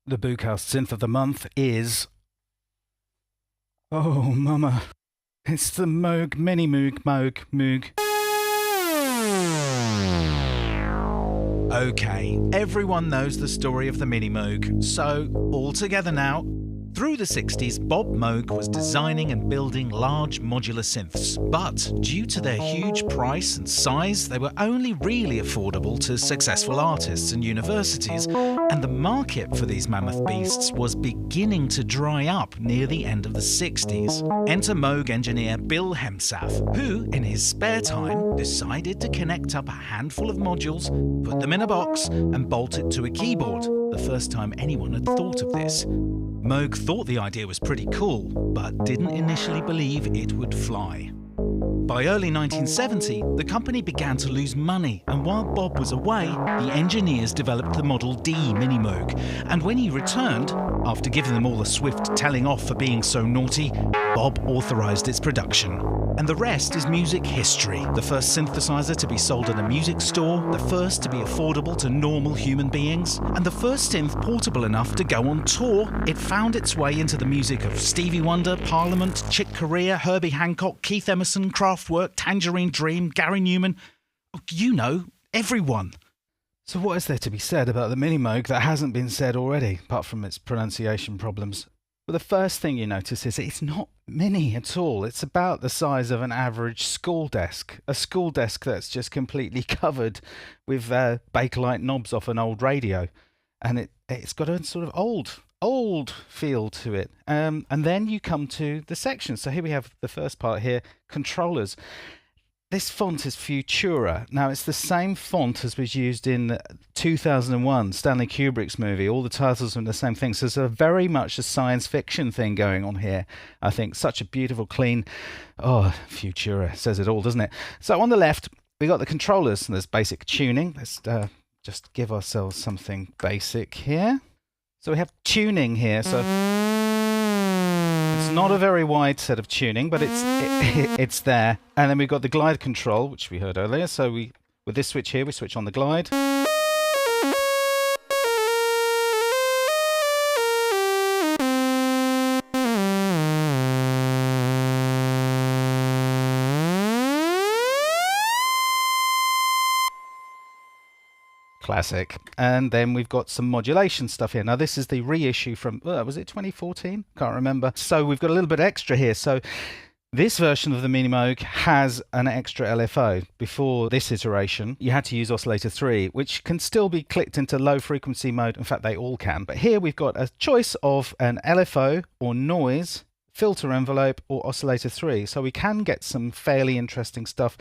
The BOOcast Synth of the Month is... Oh, mama. It's the Moog Minimoog Moog. Okay, everyone knows the story of the Minimoog, so all together now. Through the 60s, Bob Moog was designing and building large modular synths, but due to their huge price and size, they were only really affordable to successful artists and universities, and the market for these mammoth beasts was beginning to dry up near the end of the 60s. Enter Moog engineer Bill Hemsath, who, in his spare time, decided to connect up a handful of modules, put them in a box, and bolt it to a keyboard, the first time anyone had thought of this. Moog thought the idea was pretty cool, but didn't initially believe it would fly. By early 1970, the company began to lose money, and while Bob was away, the engineers developed the Model D Minimoog, and when he returned, after giving them all a swift telling off for being so naughty, Bob authorized its production. And the rest is music history. The first synthesizer to be sold in a music store, the first to be affordable to normal human beings, and the first synth portable enough to go on tour. It found its way into the music of Stevie Wonder, Parliament, Chick Corea, Herbie Hancock, Keith Emerson, Kraftwerk, Tangerine Dream, Gary Newman. You know, everyone. So what is there to be said about the Minimoog that hasn't been said already, apart from its pronunciation problems? Well, the first thing you notice is it's not mini at all. It's about the size of an average school desk. A school desk that's just completely covered with Bakelite knobs off an old radio. And it's got a sort of old feel to it. And then you come to the sections. So here we have the first part here, controllers. This font is Futura. Now, it's the same font as was used in 2001, Stanley Kubrick's movie. All the titles are the same thing. So there's very much a science fiction thing going on here. I think such a beautiful, clean... Oh, Futura says it all, doesn't it? So on the left, we got the controllers, and there's basic tuning. Let's just give ourselves something basic here. So we have tuning here. So it's not a very wide set of tuning, but it's there. And then we've got the glide control, which we heard earlier. So with this switch here, we switch on the glide. Classic. And then we've got some modulation stuff here. Now, this is the reissue from, was it 2014? Can't remember. So we've got a little bit extra here. So this version of the Minimoog has an extra LFO. Before this iteration, you had to use oscillator 3, which can still be clicked into low frequency mode. In fact, they all can. But here we've got a choice of an LFO or noise, filter envelope, or oscillator 3. So we can get some fairly interesting stuff.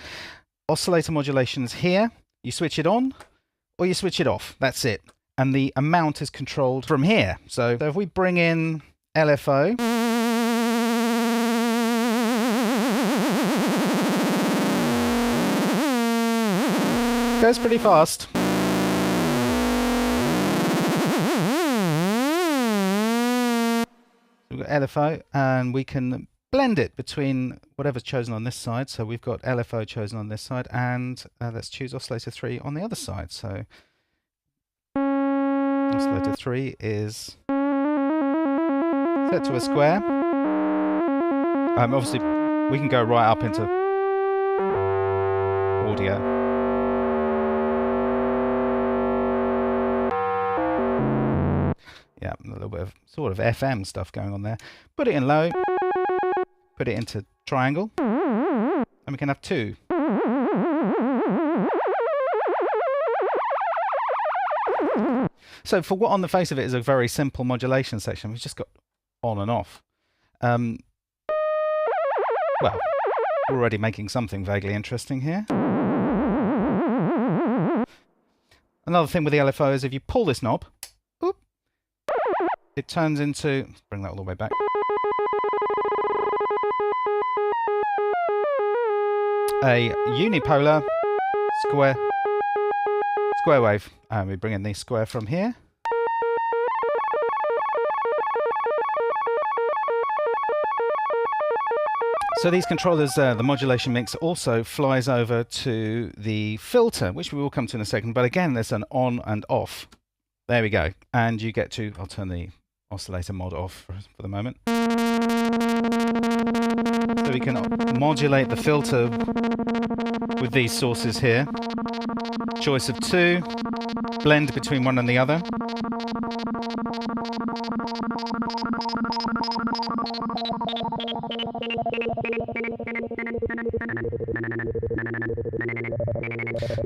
Oscillator modulation is here. You switch it on, or you switch it off. That's it. and the amount is controlled from here. So if we bring in LFO, goes pretty fast. We've got LFO, and we can blend it between whatever's chosen on this side. So we've got LFO chosen on this side, and let's choose oscillator 3 on the other side. So oscillator 3 is set to a square. Obviously, we can go right up into audio. Yeah, a little bit of sort of FM stuff going on there. Put it in low, put it into triangle, and we can have 2. So for what on the face of it is a very simple modulation section, we've just got on and off. Well, we're already making something vaguely interesting here. Another thing with the LFO is if you pull this knob, whoop, it turns into, let's bring that all the way back. A unipolar square wave. And we bring in the square from here. So these controllers, the modulation mix also flies over to the filter, which we will come to in a second. But again, there's an on and off. There we go. And you get to, I'll turn the oscillator mod off for the moment. So we can modulate the filter with these sources here. Choice of 2, blend between one and the other.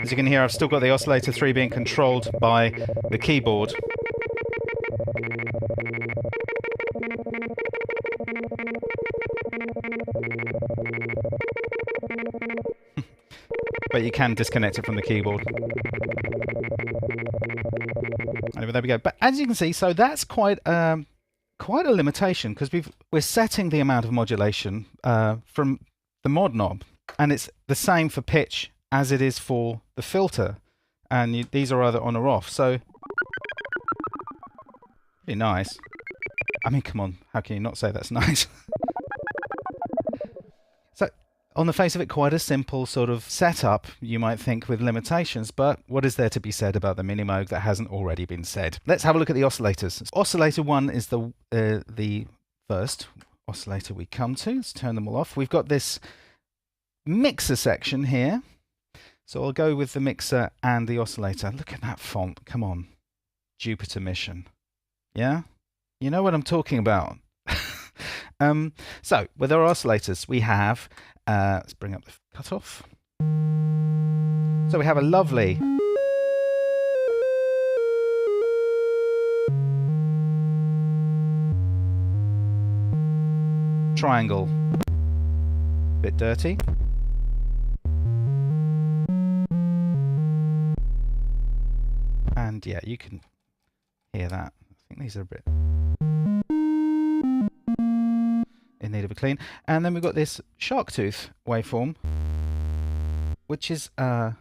As you can hear, I've still got the oscillator 3 being controlled by the keyboard. But you can disconnect it from the keyboard. Anyway, there we go. But as you can see, so that's quite a limitation, because we're setting the amount of modulation from the mod knob, and it's the same for pitch as it is for the filter, and these are either on or off. So pretty nice. I mean, come on, how can you not say that's nice? So on the face of it, quite a simple sort of setup, you might think, with limitations, but what is there to be said about the Minimoog that hasn't already been said? Let's have a look at the oscillators. Oscillator 1 is the first oscillator we come to. Let's turn them all off. We've got this mixer section here. So I'll go with the mixer and the oscillator. Look at that font. Come on. Jupiter Mission. Yeah? You know what I'm talking about. So with our oscillators, we have, let's bring up the cutoff. So we have a lovely triangle. Bit dirty. And yeah, you can hear that. I think these are a bit in need of a clean. And then we've got this shark tooth waveform, which is a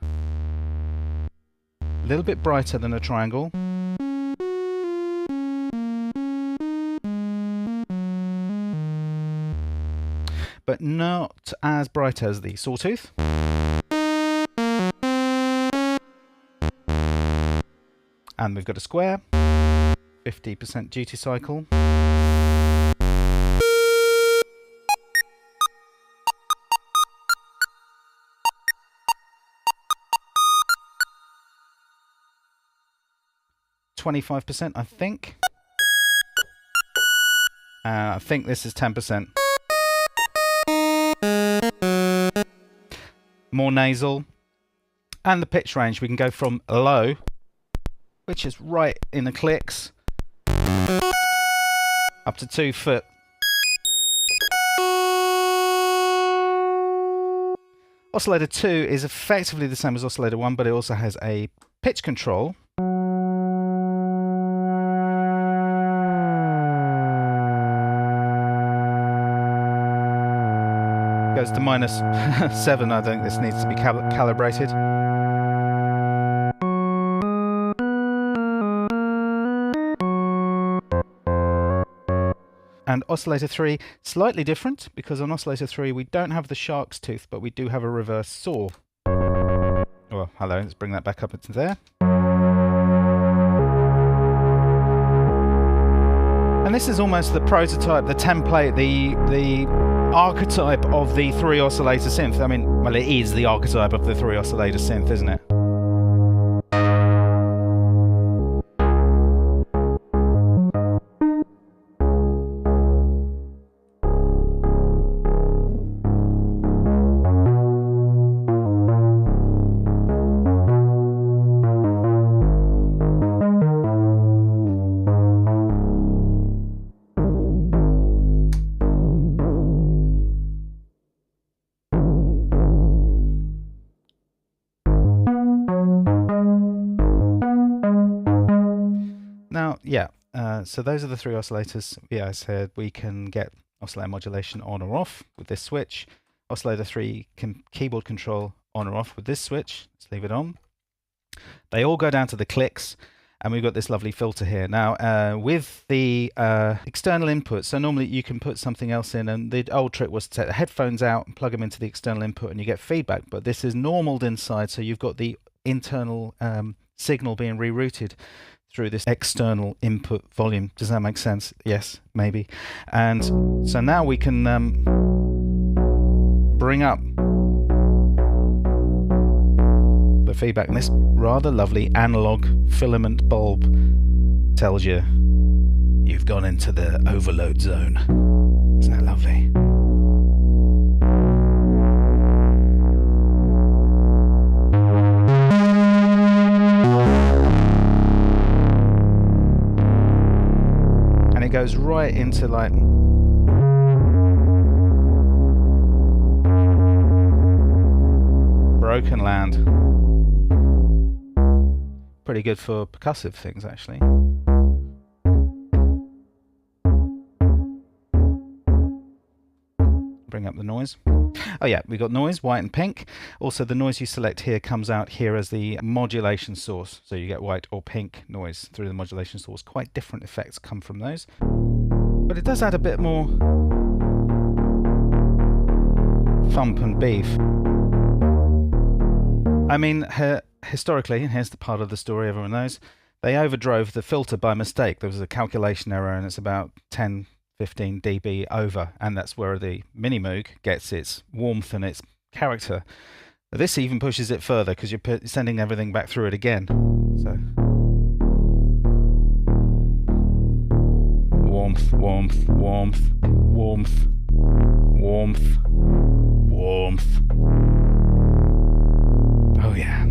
little bit brighter than a triangle. But not as bright as the sawtooth. And we've got a square, 50% duty cycle. %, I think. I think this is 10%. More nasal. And the pitch range, we can go from low, which is right in the clicks, up to 2 foot. Oscillator 2 is effectively the same as oscillator 1, but it also has a pitch control. goes to minus 7. I think this needs to be calibrated. And oscillator 3, slightly different, because on oscillator 3 we don't have the shark's tooth, but we do have a reverse saw. Well, hello, let's bring that back up into there. And this is almost the prototype, the template, the archetype of the 3 oscillator synth. I mean, well, it is the archetype of the 3 oscillator synth, isn't it? So those are the 3 oscillators. Yeah, I said we can get oscillator modulation on or off with this switch. Oscillator 3 keyboard control on or off with this switch. Let's leave it on. They all go down to the clicks, and we've got this lovely filter here. Now, with the external input, so normally you can put something else in, and the old trick was to take the headphones out and plug them into the external input, and you get feedback. But this is normaled inside, so you've got the internal signal being rerouted through this external input volume. Does that make sense? Yes, maybe. And so now we can bring up the feedback, and this rather lovely analog filament bulb tells you you've gone into the overload zone. Isn't that lovely? It goes right into like broken land. Pretty good for percussive things, actually. Bring up the noise. Oh yeah, we've got noise, white and pink. Also, the noise you select here comes out here as the modulation source. So you get white or pink noise through the modulation source. Quite different effects come from those. But it does add a bit more thump and beef. I mean, historically, and here's the part of the story everyone knows, they overdrove the filter by mistake. There was a calculation error, and it's about 10, 15 dB over, and that's where the Minimoog gets its warmth and its character. But this even pushes it further because you're sending everything back through it again. So warmth, warmth, warmth, warmth, warmth, warmth. Oh yeah.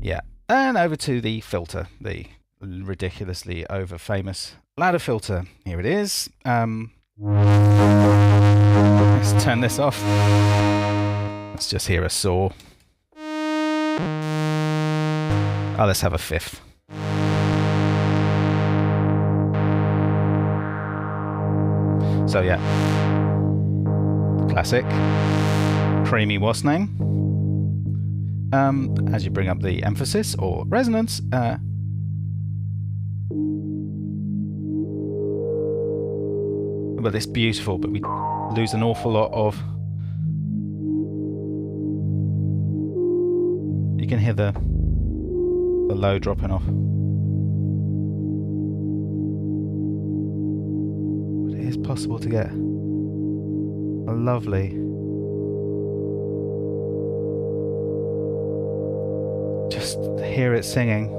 Yeah. And over to the filter, the ridiculously over famous ladder filter. Here it is. Let's turn this off. Let's just hear a saw. Oh, let's have a fifth. So yeah, classic creamy wasp name. As you bring up the emphasis or resonance, but it's beautiful, but we lose an awful lot of. You can hear the low dropping off. But it is possible to get a lovely, just hear it singing.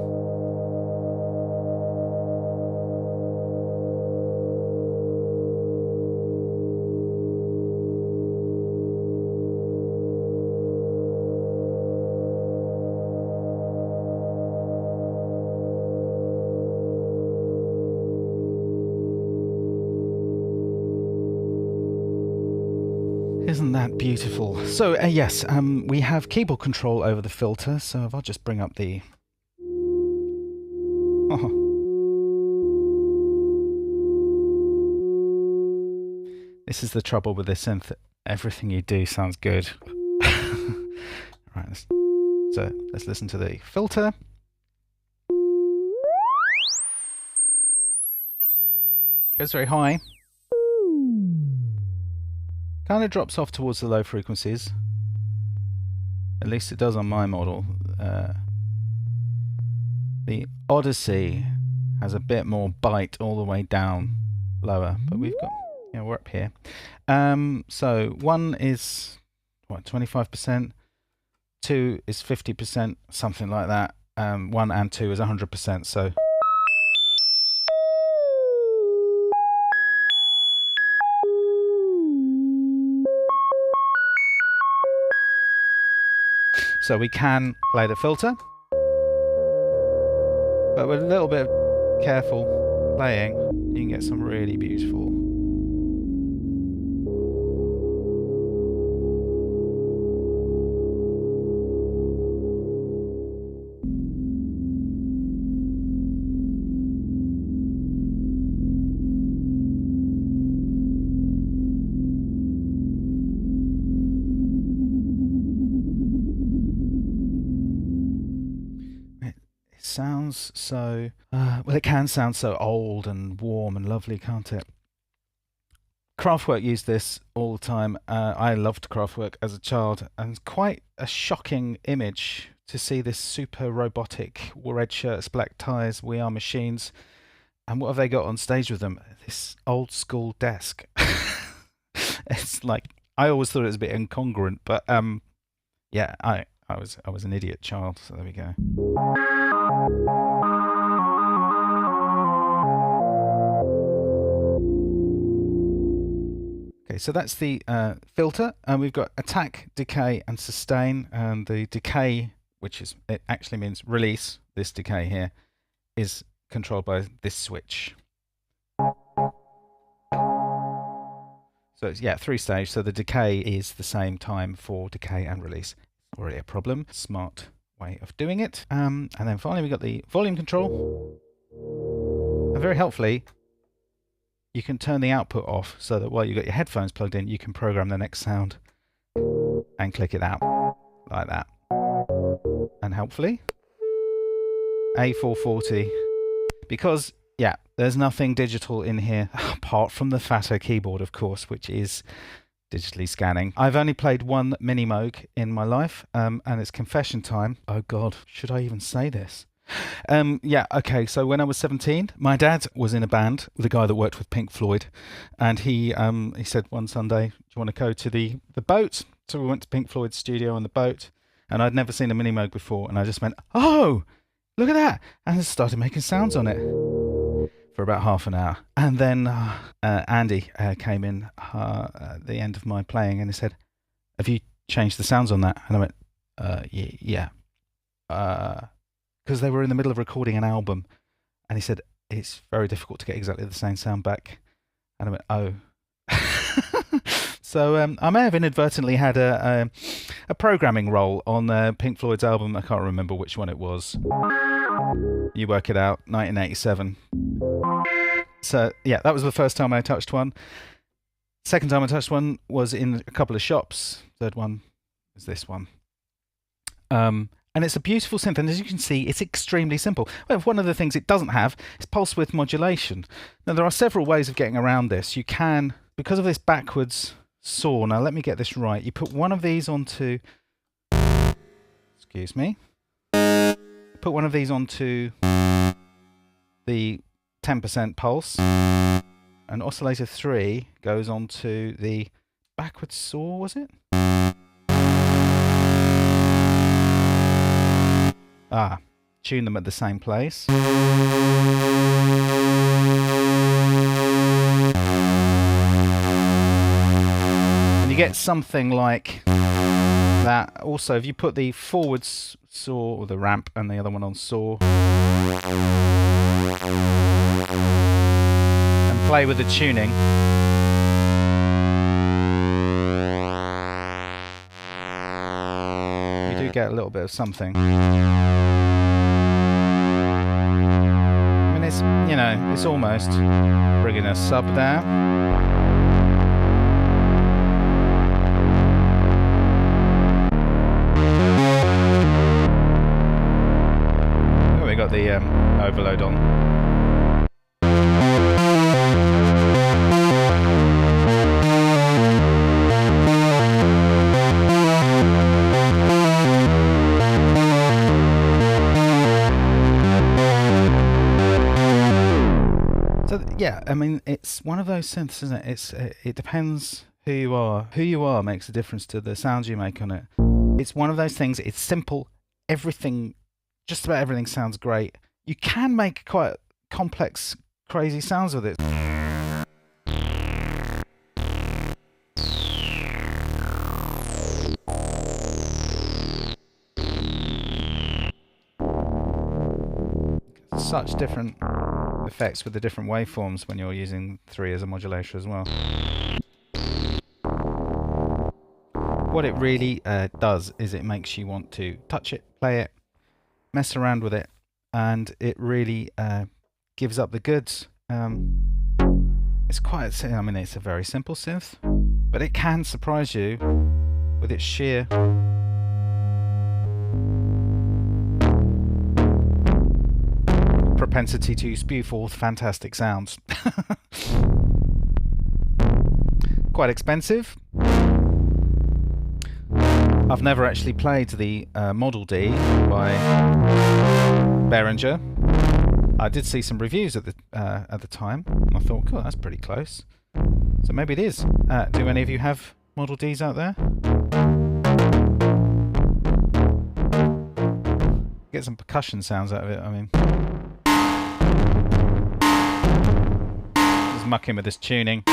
Isn't that beautiful? So yes, we have keyboard control over the filter. So if I'll just bring up the... Oh. This is the trouble with this synth. Everything you do sounds good. Right, let's listen to the filter. Goes very high. Kind of drops off towards the low frequencies. At least it does on my model. The Odyssey has a bit more bite all the way down lower, but we've got, we're up here. So 1 is what, 25%, 2 is 50%, something like that. 1 and 2 is 100%. So we can play the filter, but with a little bit of careful playing, you can get some really beautiful. Sounds so well, it can sound so old and warm and lovely, can't it? Kraftwerk used this all the time. I loved Kraftwerk as a child, and it's quite a shocking image to see this super robotic red shirts, black ties, we are machines. And what have they got on stage with them? This old school desk. It's like, I always thought it was a bit incongruent, but yeah, I was an idiot child, so there we go. Okay, so that's the filter, and we've got attack, decay, and sustain. And the decay, it actually means release, this decay here, is controlled by this switch. So it's, 3-stage, so the decay is the same time for decay and release. Already a problem. Smart way of doing it. And then finally we got the volume control. And very helpfully, you can turn the output off so that while you've got your headphones plugged in, you can program the next sound and click it out like that. And helpfully, A440, because there's nothing digital in here apart from the fatter keyboard, of course, which is digitally scanning. I've only played one Minimoog in my life, and it's confession time. Oh God, should I even say this? Okay, so when I was 17, my dad was in a band with a guy that worked with Pink Floyd, and he said one Sunday, do you want to go to the boat? So we went to Pink Floyd's studio on the boat, and I'd never seen a Minimoog before, and I just went, oh, look at that, and I started making sounds on it for about half an hour. And then Andy came in at the end of my playing, and he said, have you changed the sounds on that? And I went, yeah. Because they were in the middle of recording an album, and he said, it's very difficult to get exactly the same sound back. And I went, oh. So I may have inadvertently had a programming role on Pink Floyd's album. I can't remember which one it was. You work it out, 1987. So that was the first time I touched one. Second time I touched one was in a couple of shops. Third one is this one. And it's a beautiful synth, and as you can see, it's extremely simple. Well, one of the things it doesn't have is pulse width modulation. Now, there are several ways of getting around this. You can, because of this backwards saw, now let me get this right. You put one of these onto, excuse me, put one of these onto the 10% pulse, and oscillator 3 goes onto the backwards saw, was it? Tune them at the same place. And you get something like that. Also, if you put the forwards saw, or the ramp, and the other one on saw, and play with the tuning, you do get a little bit of something. It's almost bringing a sub down. got the overload on. So yeah, I mean, it's one of those synths, isn't it? It depends who you are. Who you are makes a difference to the sounds you make on it. It's one of those things. It's simple. Everything, just about everything, sounds great. You can make quite complex, crazy sounds with it. Such different effects with the different waveforms when you're using 3 as a modulator as well. What it really does is it makes you want to touch it, play it, mess around with it, and it really gives up the goods. It's quite, I mean, it's a very simple synth, but it can surprise you with its sheer propensity to spew forth fantastic sounds. Quite expensive. I've never actually played the Model D by Behringer. I did see some reviews at the time. I thought, cool, that's pretty close. So maybe it is. Do any of you have Model Ds out there? Get some percussion sounds out of it, I mean. Just mucking with this tuning.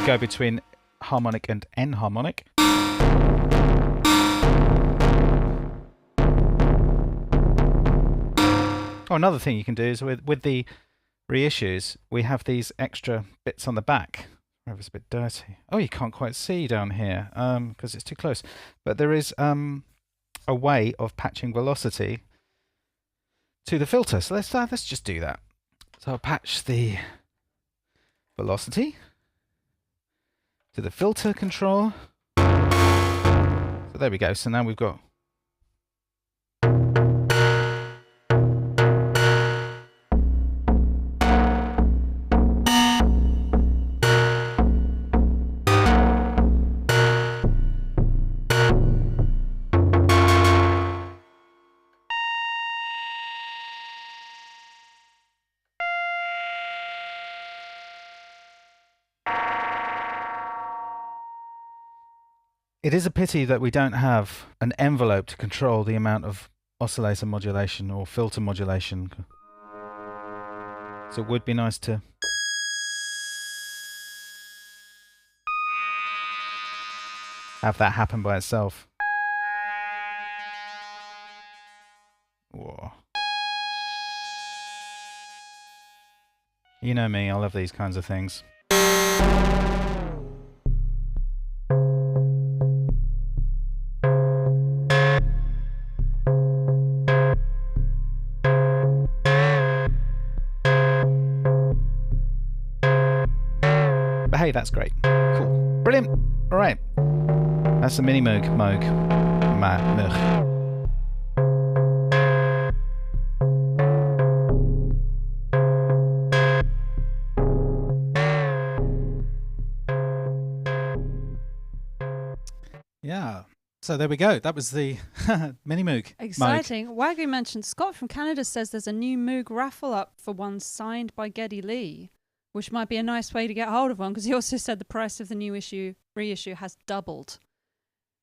Go between harmonic and enharmonic. Oh, another thing you can do is with the reissues, we have these extra bits on the back. It's a bit dirty. Oh, you can't quite see down here because it's too close. But there is a way of patching velocity to the filter. So let's just do that. So I'll patch the velocity to the filter control. So there we go. So now we've got It is a pity that we don't have an envelope to control the amount of oscillator modulation or filter modulation. So it would be nice to have that happen by itself. Whoa. You know me, I love these kinds of things. Hey, that's great. Cool. Brilliant. All right. That's the Minimoog. Moog. Yeah. So there we go. That was the Minimoog. Exciting. Wagyu mentioned Scott from Canada says there's a new Moog raffle up for one signed by Geddy Lee, which might be a nice way to get hold of one, because he also said the price of the new reissue has doubled,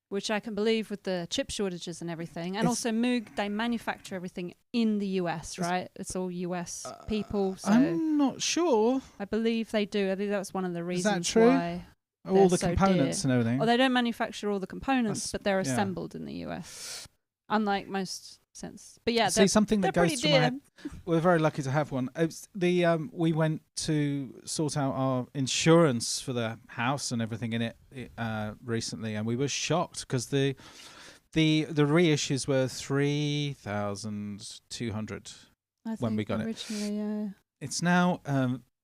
which I can believe with the chip shortages and everything. And also Moog, they manufacture everything in the US, right? It's all US people. So I'm not sure. I believe they do. I think that's one of the reasons Is that true? why all the so components dear. and everything. Well, they don't manufacture all the components, but they're assembled in the US, unlike most synths. But yeah, see, something that goes to my head. dear. We're very lucky to have one. It's we went to sort out our insurance for the house and everything in it recently, and we were shocked because the reissues were 3,200 when we got it. Yeah. It's now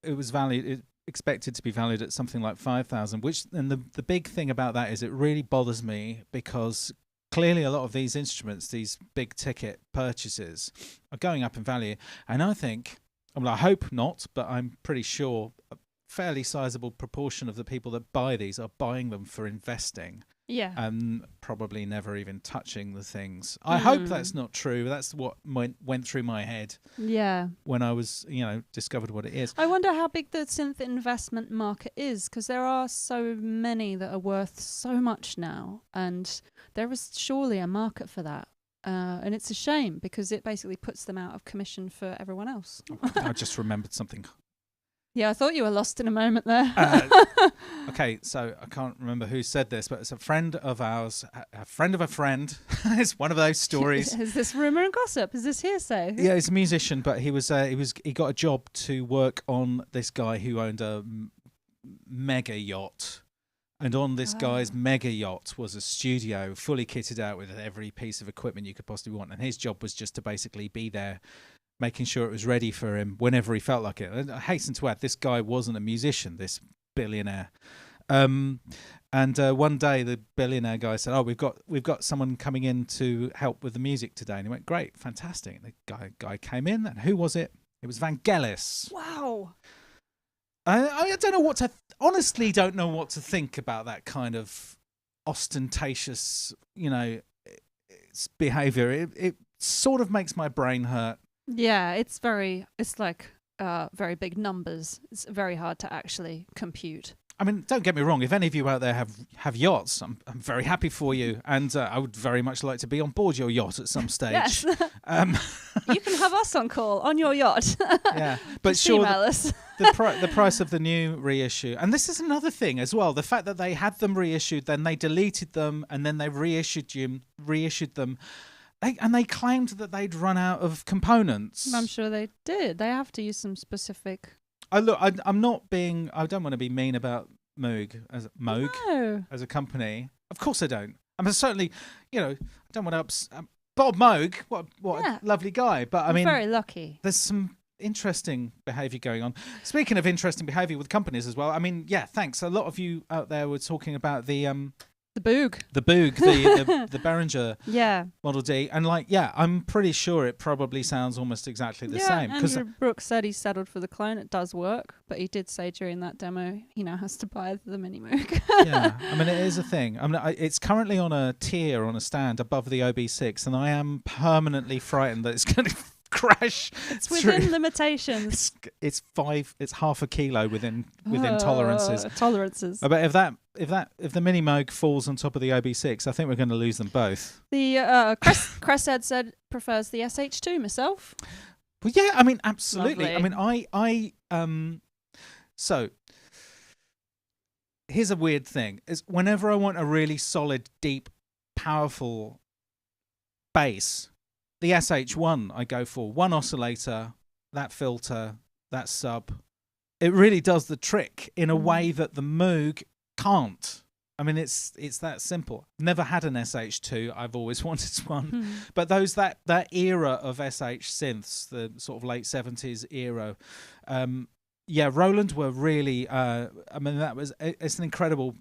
it was valued. Expected to be valued at something like 5,000, which, and the big thing about that is it really bothers me because clearly a lot of these instruments, these big ticket purchases, are going up in value. And I think, well, I hope not, but I'm pretty sure a fairly sizable proportion of the people that buy these are buying them for investing. Yeah. And probably never even touching the things. I hope that's not true. That's what went through my head. Yeah. When I was, discovered what it is. I wonder how big the synth investment market is, because there are so many that are worth so much now, and there is surely a market for that. And it's a shame because it basically puts them out of commission for everyone else. I just remembered something. Yeah, I thought you were lost in a moment there. Okay, so I can't remember who said this, but it's a friend of ours, a friend of a friend. It's one of those stories. Is this rumor and gossip? Is this hearsay? Yeah, he's a musician, but he got a job to work on this guy who owned a mega yacht. And on this guy's mega yacht was a studio fully kitted out with every piece of equipment you could possibly want. And his job was just to basically be there, making sure it was ready for him whenever he felt like it. And I hasten to add, this guy wasn't a musician, this billionaire. And one day the billionaire guy said, "Oh, we've got someone coming in to help with the music today." And he went, "Great, fantastic." And the guy came in, and who was it? It was Vangelis. Wow. I don't know honestly don't know what to think about that kind of ostentatious, behavior. It sort of makes my brain hurt. Yeah, it's like very big numbers. It's very hard to actually compute. I mean, don't get me wrong. If any of you out there have yachts, I'm very happy for you, and I would very much like to be on board your yacht at some stage. Yes. You can have us on call on your yacht. Yeah, but just sure, email us. the price of the new reissue, and this is another thing as well. The fact that they had them reissued, then they deleted them, and then they reissued them. And they claimed that they'd run out of components. I'm sure they did. They have to use some specific. I don't want to be mean about Moog as a company. Of course I don't. I mean, certainly, I don't want to Bob Moog. What a lovely guy. But I mean, very lucky. There's some interesting behaviour going on. Speaking of interesting behaviour with companies as well. I mean, yeah, thanks. A lot of you out there were talking about the Boog, the Behringer Model D, and I'm pretty sure it probably sounds almost exactly the same. Andrew Brooks said he settled for the clone. It does work, but he did say during that demo he now has to buy the Minimoog. Yeah, I mean, it is a thing. I mean, it's currently on a stand above the OB6, and I am permanently frightened that it's going to crash. It's within limitations. It's half a kilo within tolerances. But if the Minimoog falls on top of the OB6, I think we're going to lose them both. The Crested said prefers the SH2 myself. Well, yeah, I mean, absolutely. Lovely. I mean, so here's a weird thing: is whenever I want a really solid, deep, powerful bass, the SH1 I go for. One oscillator, that filter, that sub. It really does the trick in a way that the Moog can't. I mean, it's that simple. Never had an SH2. I've always wanted one. But that era of SH synths, the sort of late 70s era, Roland were really. It's an incredible.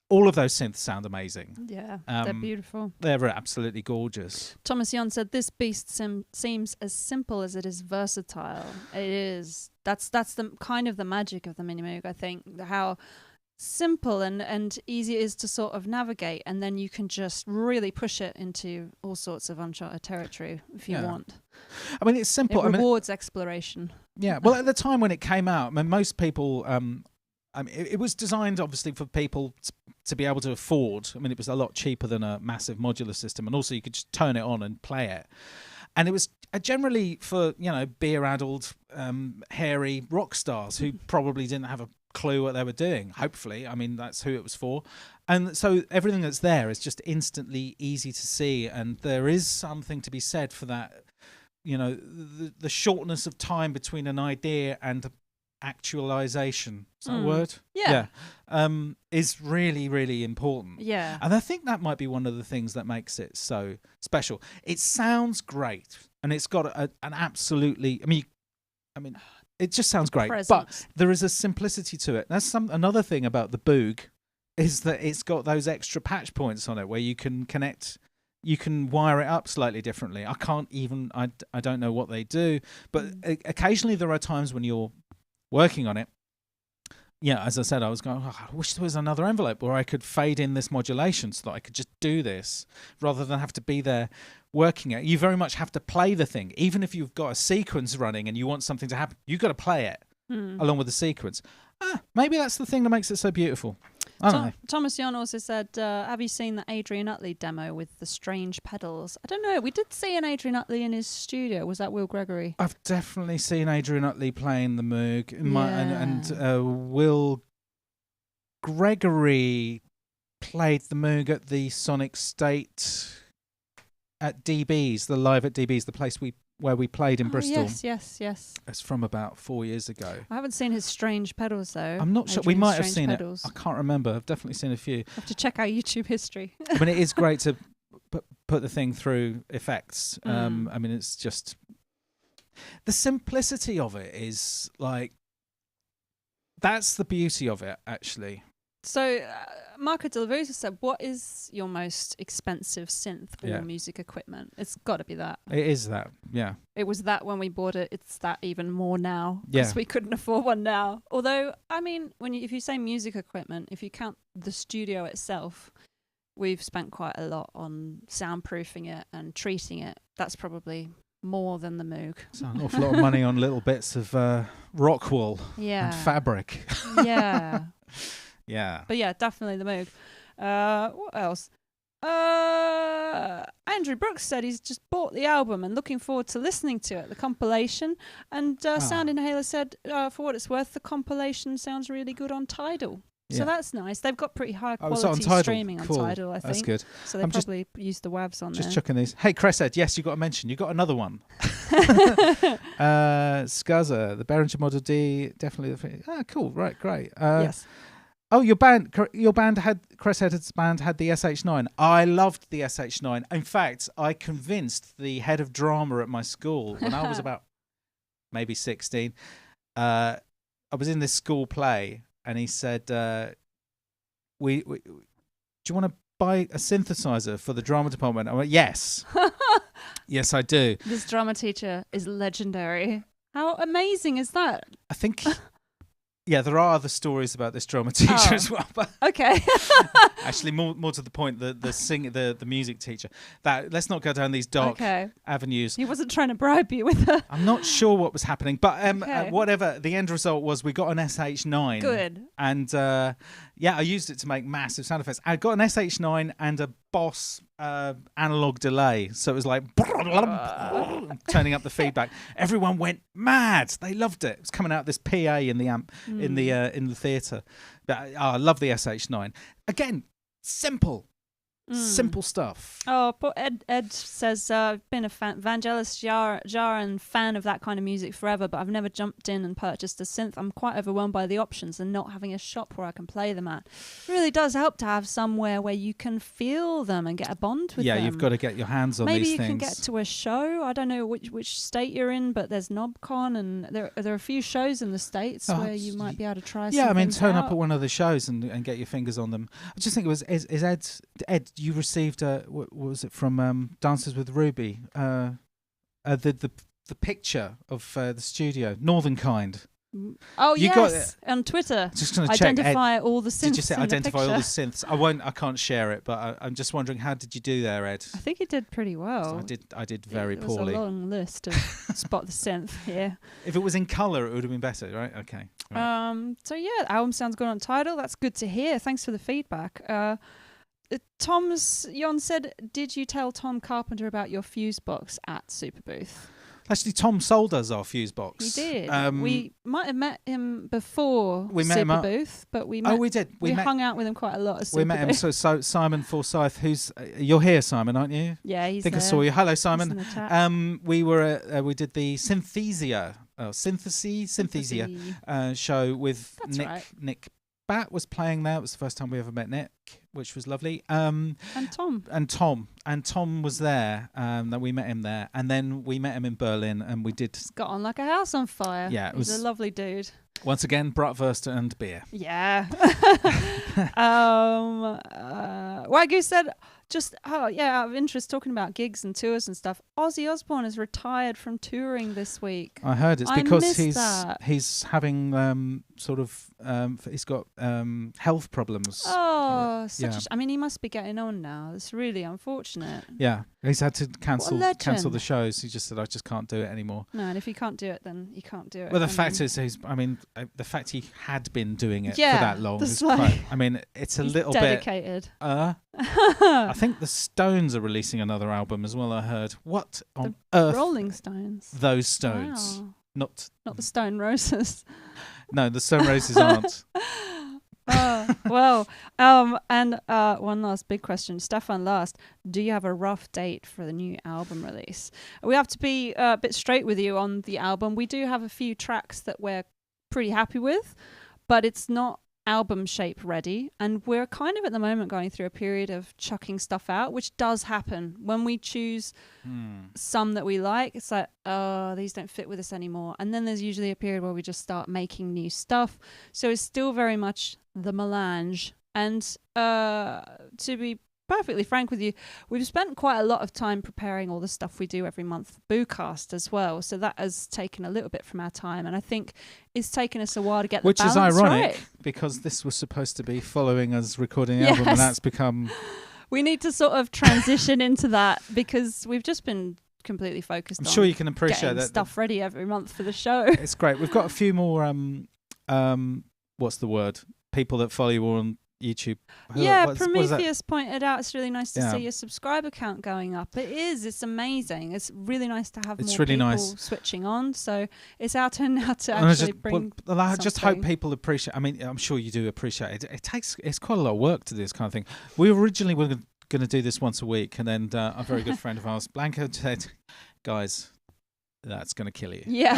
All of those synths sound amazing. Yeah, they're beautiful. They're absolutely gorgeous. Thomas Young said, "This beast seems as simple as it is versatile." It is. That's the kind of the magic of the Minimoog, I think. How simple and easy it is to sort of navigate, and then you can just really push it into all sorts of uncharted territory if you want. I mean, it's simple. It rewards exploration. Yeah. Well, at the time when it came out, I mean, most people. It was designed, obviously, for people to be able to afford. I mean, it was a lot cheaper than a massive modular system, and also you could just turn it on and play it. And it was generally for, beer-addled, hairy rock stars who probably didn't have a clue what they were doing, hopefully. I mean, that's who it was for. And so everything that's there is just instantly easy to see, and there is something to be said for that, the shortness of time between an idea and actualization, is that a word? Yeah. Is really, really important. Yeah. And I think that might be one of the things that makes it so special. It sounds great, and it's got an absolutely. I mean, it just sounds great. Presence. But there is a simplicity to it. That's another thing about the Boog is that it's got those extra patch points on it where you can connect you can wire it up slightly differently. I don't know what they do, but occasionally there are times when you're working on it. Yeah, as I said, I was going, I wish there was another envelope where I could fade in this modulation so that I could just do this rather than have to be there working it. You very much have to play the thing. Even if you've got a sequence running and you want something to happen, you've got to play it along with the sequence. Maybe that's the thing that makes it so beautiful. I don't know. Thomas Young also said, have you seen the Adrian Utley demo with the strange pedals? I don't know. We did see an Adrian Utley in his studio. Was that Will Gregory? I've definitely seen Adrian Utley playing the Moog. And Will Gregory played the Moog at the Sonic State at DB's, the Live at DB's, the place where we played in Bristol. Yes. It's from about 4 years ago. I haven't seen his strange pedals though. I'm not sure. We might have seen pedals. it. I can't remember. I've definitely seen a few. I have to check our YouTube history. I mean, it is great to put the thing through effects. I mean, it's just the simplicity of it is like that's the beauty of it, actually. So, Marco De La Rosa said, what is your most expensive synth or music equipment? It's got to be that. It is that, yeah. It was that when we bought it. It's that even more now. Because we couldn't afford one now. Although, I mean, if you say music equipment, if you count the studio itself, we've spent quite a lot on soundproofing it and treating it. That's probably more than the Moog. It's an awful lot of money on little bits of rock wool and fabric. Yeah. Yeah. But yeah, definitely the Moog. What else? Andrew Brooks said he's just bought the album and looking forward to listening to it, the compilation. And Sound Inhaler said, for what it's worth, the compilation sounds really good on Tidal. Yeah. So that's nice. They've got pretty high quality streaming on Tidal, I think. That's good. So they probably used the WAVs on there. Just chucking these. Hey, Cresshead, yes, you got to mention. You got another one. Scuzzer, the Behringer Model D, definitely. Cool. Right, great. Yes. Oh, your band had Cresshead's band had the SH9. I loved the SH9. In fact, I convinced the head of drama at my school when I was about maybe 16. I was in this school play, and he said, "Do you want to buy a synthesizer for the drama department?" I went, "Yes, yes, I do." This drama teacher is legendary. How amazing is that? I think. Yeah, there are other stories about this drama teacher as well. But okay. Actually, more to the point, the music teacher. Let's not go down these dark avenues. He wasn't trying to bribe you with her. I'm not sure what was happening, but whatever. The end result was we got an SH9. Good. And I used it to make massive sound effects. I got an SH9 and a Boss analog delay, so it was like turning up the feedback. Everyone went mad. They loved it. It was coming out this PA in the amp in the theatre. I love the SH9. Again, simple stuff. Oh, Ed says, I've been a Vangelis Jaran fan of that kind of music forever, but I've never jumped in and purchased a synth. I'm quite overwhelmed by the options and not having a shop where I can play them at. It really does help to have somewhere where you can feel them and get a bond with them. Yeah, you've got to get your hands on these things. Maybe you can get to a show. I don't know which state you're in, but there's NobCon, and there are a few shows in the States where you might be able to try some things turn out. up at one of the shows and get your fingers on them. I just think it was Ed, you received what was it from Dances with Ruby? The picture of the studio, Northern Kind. Oh, yes, on Twitter. Just going to identify all the synths. Did you say identify all the picture? synths? I can't share it, but I'm just wondering, how did you do there, Ed? I think you did pretty well. So I did very poorly. It was a long list of spot the synth here. If it was in colour, it would have been better, right? Okay. Right. So yeah, the album sounds good on Tidal. That's good to hear. Thanks for the feedback. Tom's Jon said, did you tell Tom Carpenter about your fuse box at Superbooth? Actually, Tom sold us our fuse box. He did. We might have met him before Superbooth, but we did. We hung out with him quite a lot at Superbooth. We met him. So Simon Forsyth, you're here, Simon, aren't you? Yeah, he's I think there. I saw you. Hello, Simon. He's in the chat. We did the Synthesia show with Nick. Right. Nick Bat was playing there. It was the first time we ever met Nick, which was lovely. And Tom was there. That we met him there, and then we met him in Berlin, and we did. Got on like a house on fire. Yeah, he's a lovely dude. Once again, bratwurst and beer. Yeah. Wagyu said, out of interest, talking about gigs and tours and stuff, Ozzy Osbourne has retired from touring this week. I heard it's because he's having he's got health problems. Oh, I mean, he must be getting on now. It's really unfortunate. Yeah, he's had to cancel the shows. He just said, I just can't do it anymore. No, and if you can't do it, then you can't do it. Well, the fact is, the fact he had been doing it for that long is quite, it's a little dedicated. I think the Stones are releasing another album as well, I heard. What on earth? Rolling Stones. Those Stones. Wow. Not the Stone Roses. No, the Stone Roses aren't. And one last big question. Stefan last, do you have a rough date for the new album release? We have to be a bit straight with you on the album. We do have a few tracks that we're pretty happy with, but it's not album shape ready, and we're kind of at the moment going through a period of chucking stuff out, which does happen when we choose some that we like. It's like, oh, these don't fit with us anymore, and then there's usually a period where we just start making new stuff. So it's still very much the melange. And to be perfectly frank with you, we've spent quite a lot of time preparing all the stuff we do every month for BOOcast as well, so that has taken a little bit from our time, and I think it's taken us a while to get the balance right. Which is ironic, because this was supposed to be following us recording the album, and that's become... We need to sort of transition into that, because we've just been completely focused on sure you can appreciate that stuff ready every month for the show. It's great. We've got a few more what's the word, people that follow you on YouTube. Prometheus pointed out it's really nice to see your subscriber count going up. It's amazing. It's really nice to have more people switching on. So it's our turn now to actually bring I just hope people appreciate. I mean, I'm sure you do appreciate it. It's quite a lot of work to do this kind of thing. We originally were going to do this once a week, and then a very good friend of ours, Blanca, said, guys, that's going to kill you. Yeah.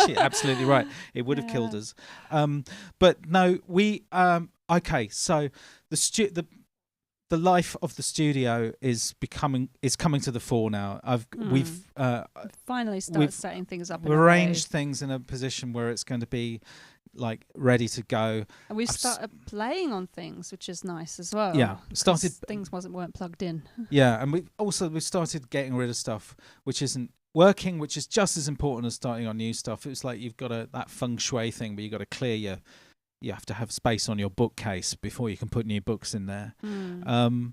She's absolutely right. It would have killed us. But no, we... okay, so the life of the studio is coming to the fore now. We've finally started setting things up. We've arranged things in a position where it's going to be like ready to go. And we started playing on things, which is nice as well. Yeah, things weren't plugged in. Yeah, and we've started getting rid of stuff which isn't working, which is just as important as starting on new stuff. It's like you've got that feng shui thing, but you've got to clear you have to have space on your bookcase before you can put new books in there. I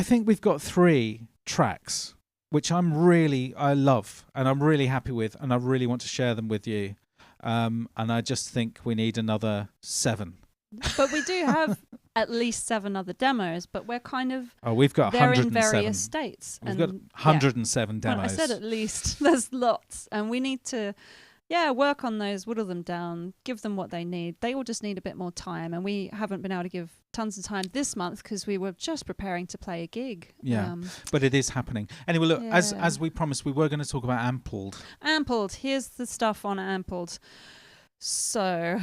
think we've got 3 tracks, which I love and I'm really happy with, and I really want to share them with you. And I just think we need another 7. But we do have at least 7 other demos, but we're kind of... Oh, we've got 107. They're in various states. We've got 107 demos. Well, I said at least. There's lots. And we need to... work on those, whittle them down, give them what they need. They all just need a bit more time, and we haven't been able to give tons of time this month because we were just preparing to play a gig. Yeah, but it is happening. Anyway, look, as we promised, we were going to talk about Ampled. Ampled. Here's the stuff on Ampled. So...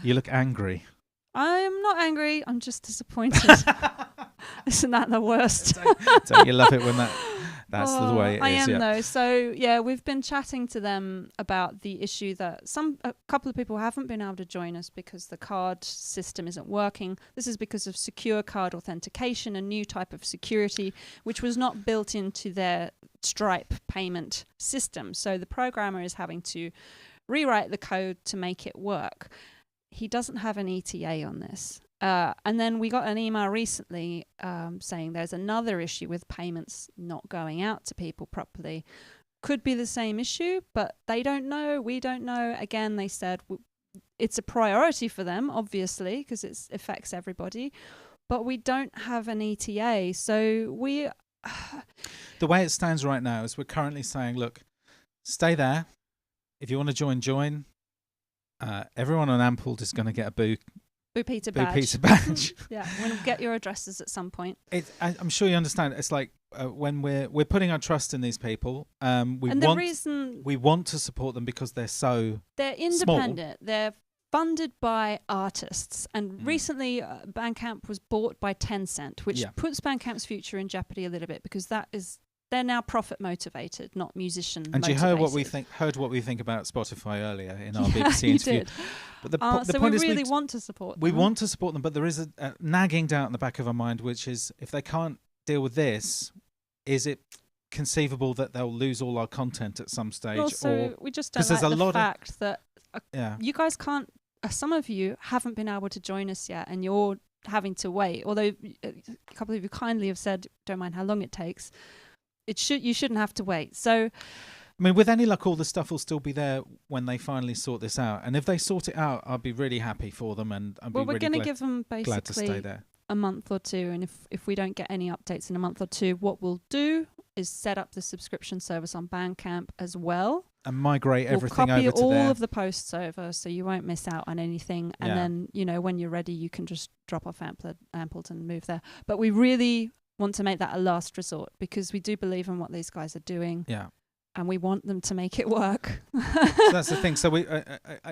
you look angry. I'm not angry. I'm just disappointed. Isn't that the worst? Don't you love it when that's the way it is? I am though. So we've been chatting to them about the issue that a couple of people haven't been able to join us because the card system isn't working. This is because of secure card authentication, a new type of security which was not built into their Stripe payment system. So the programmer is having to rewrite the code to make it work. He doesn't have an ETA on this. And then we got an email recently saying there's another issue with payments not going out to people properly. Could be the same issue, but they don't know. We don't know. Again, they said it's a priority for them, obviously, because it affects everybody. But we don't have an ETA. So we... The way it stands right now is we're currently saying, look, stay there. If you want to join. Everyone on Ampled is going to get a BOOpeter badge. Yeah, we'll get your addresses at some point. I'm sure you understand. It's like when we're putting our trust in these people. We want to support them because they're independent. Small. They're funded by artists, and recently Bandcamp was bought by Tencent, which puts Bandcamp's future in jeopardy a little bit because that is they're now profit motivated, not musician And motivated. you heard what we think about Spotify earlier in our BBC you interview. did. But the So point we is really want to support them. we want to support them, but there is a nagging doubt in the back of our mind, which is if they can't deal with this, is it conceivable that they'll lose all our content at some stage? Also, we just don't 'cause there's like a the lot fact that Yeah. you guys can't. Some of you haven't been able to join us yet, and you're having to wait. Although a couple of you kindly have said, "Don't mind how long it takes." You shouldn't have to wait. So, I mean, with any luck, all the stuff will still be there when they finally sort this out. And if they sort it out, I'll be really happy for them, and I'll be we're really going to give them glad to stay basically there. a month or two, and if we don't get any updates in a month or two, what we'll do is set up the subscription service on Bandcamp as well. And migrate everything we'll copy over to all there. of the posts over, so you won't miss out on anything. And then, when you're ready, you can just drop off Ampled and move there. But we really want to make that a last resort because we do believe in what these guys are doing. Yeah. And we want them to make it work. So that's the thing. So we,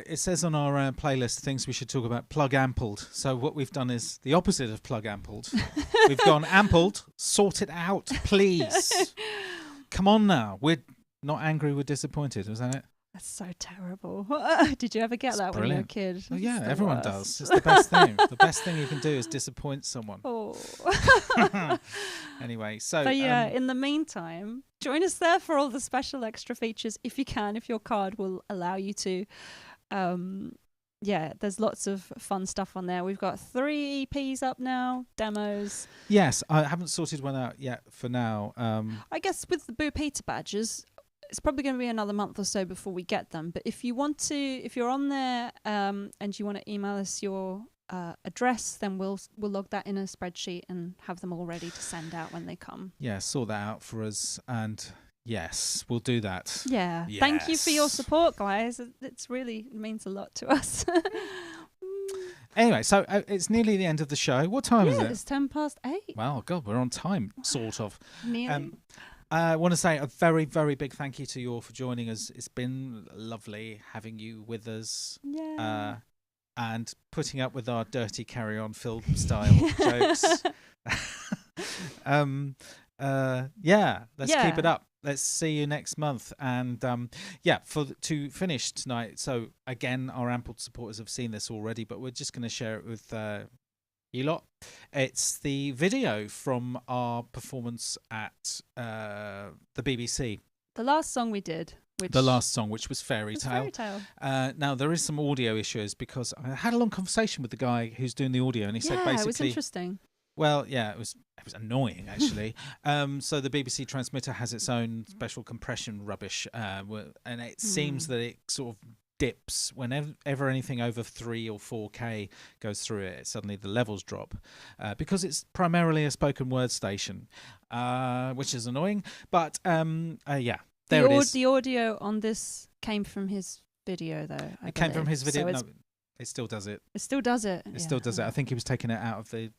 it says on our playlist things we should talk about. Plug ampled. So what we've done is the opposite of plug ampled. We've gone ampled. Sort it out, please. Come on now. We're not angry. We're disappointed. Was that it? That's so terrible. Did you ever get that when you were a kid? Oh, yeah, It's the everyone worst. does. It's the best thing. The best thing you can do is disappoint someone. Oh. Anyway, so But yeah, in the meantime, join us there for all the special extra features if you can, if your card will allow you to. There's lots of fun stuff on there. We've got 3 EPs up now, demos. yes, I haven't sorted one out yet for now. I guess with the BOOcast badges, it's probably going to be another month or so before we get them. But if you're on there and you want to email us your address, then we'll log that in a spreadsheet and have them all ready to send out when they come. Yeah, sort that out for us, and yes, we'll do that. Yeah, thank you for your support, guys. It means a lot to us. Anyway, so it's nearly the end of the show. What time is it? It's 8:10. Wow, God, we're on time, sort of. Nearly. I want to say a very, very big thank you to you all for joining us. It's been lovely having you with us. Yeah. And putting up with our dirty carry-on film style jokes. Let's keep it up. Let's see you next month. And to finish tonight. So again, our Ampled supporters have seen this already, but we're just going to share it with you lot. It's the video from our performance at the BBC. The last song we did. Which was Fairy Tale. Now, there is some audio issues because I had a long conversation with the guy who's doing the audio, and he said basically... it was interesting. Well, yeah, it was annoying, actually. So the BBC transmitter has its own special compression rubbish, and it seems that it sort of dips whenever anything over 3 or 4K goes through it. Suddenly the levels drop because it's primarily a spoken word station, which is annoying. But there it is. The audio on this came from his video, though. It came from his video. So no, it still does it. It still does it. It still does it. I think he was taking it out of the.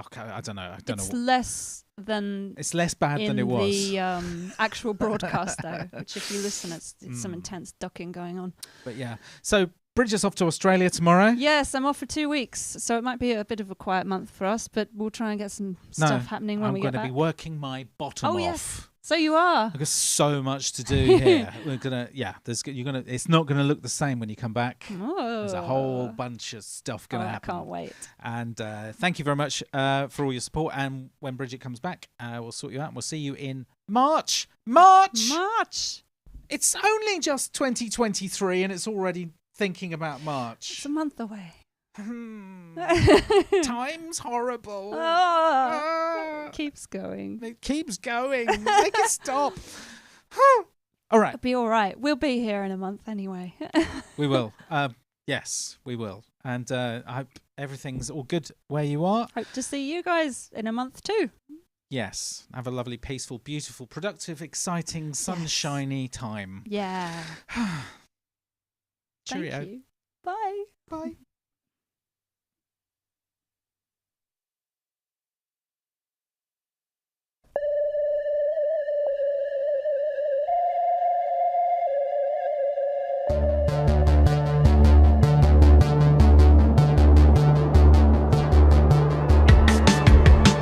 Okay, I don't know. It's less than. It's less bad than it was. In the actual broadcast, though, which if you listen, it's some intense ducking going on. But yeah, so Bridget's off to Australia tomorrow. Yes, I'm off for 2 weeks, so it might be a bit of a quiet month for us, but we'll try and get some stuff happening when we get back. I'm going to be working my bottom off. Yes. So you are. I've got so much to do here. It's not gonna look the same when you come back. Oh. There's a whole bunch of stuff gonna happen. I can't wait. And thank you very much for all your support. And when Bridget comes back, we'll sort you out. And we'll see you in March. March. It's only just 2023, and it's already thinking about March. It's a month away. Time's horrible. It keeps going. It keeps going. Make it stop. All right. It'll be all right. We'll be here in a month anyway. We will. Yes, we will. And I hope everything's all good where you are. Hope to see you guys in a month too. Yes. Have a lovely, peaceful, beautiful, productive, exciting, sunshiny time. Yeah. Cheerio. Thank you. Bye. Bye.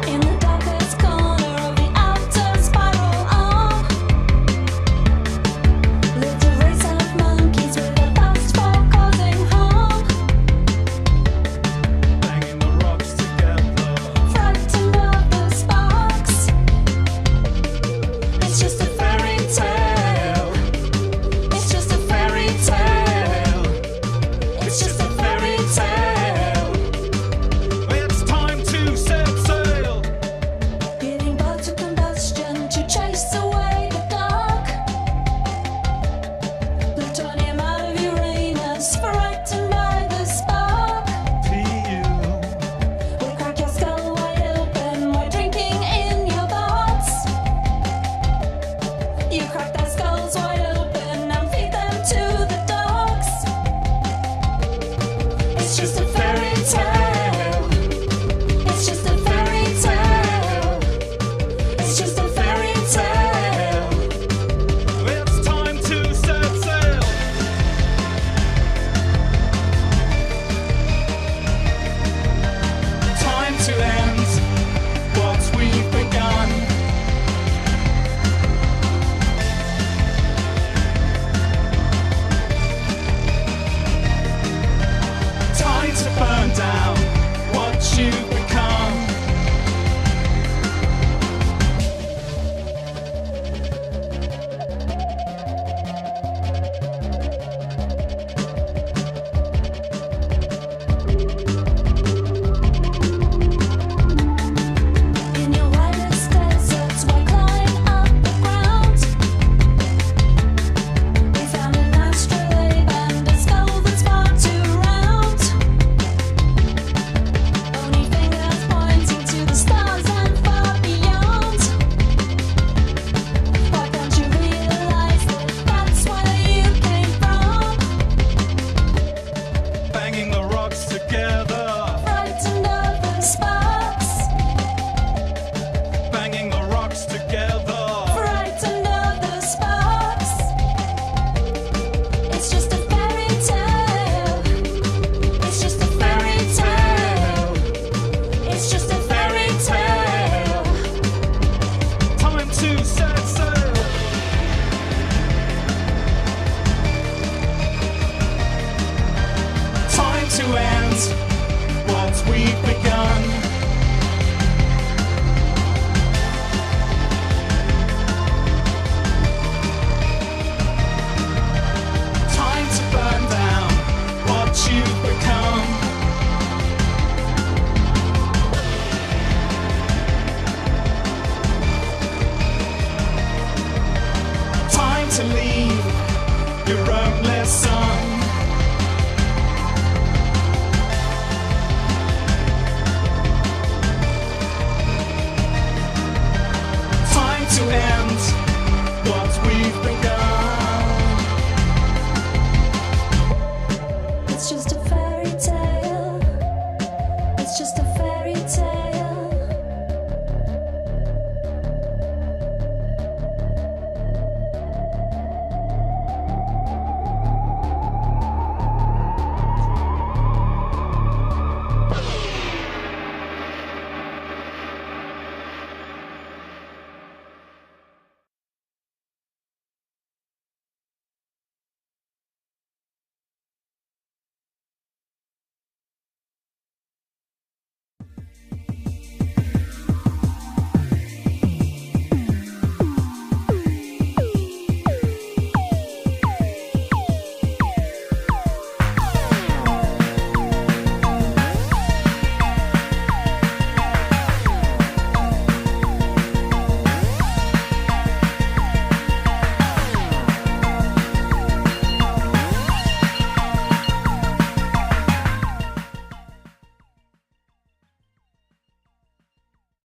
In the darkest corner of the outer spiral arm, your own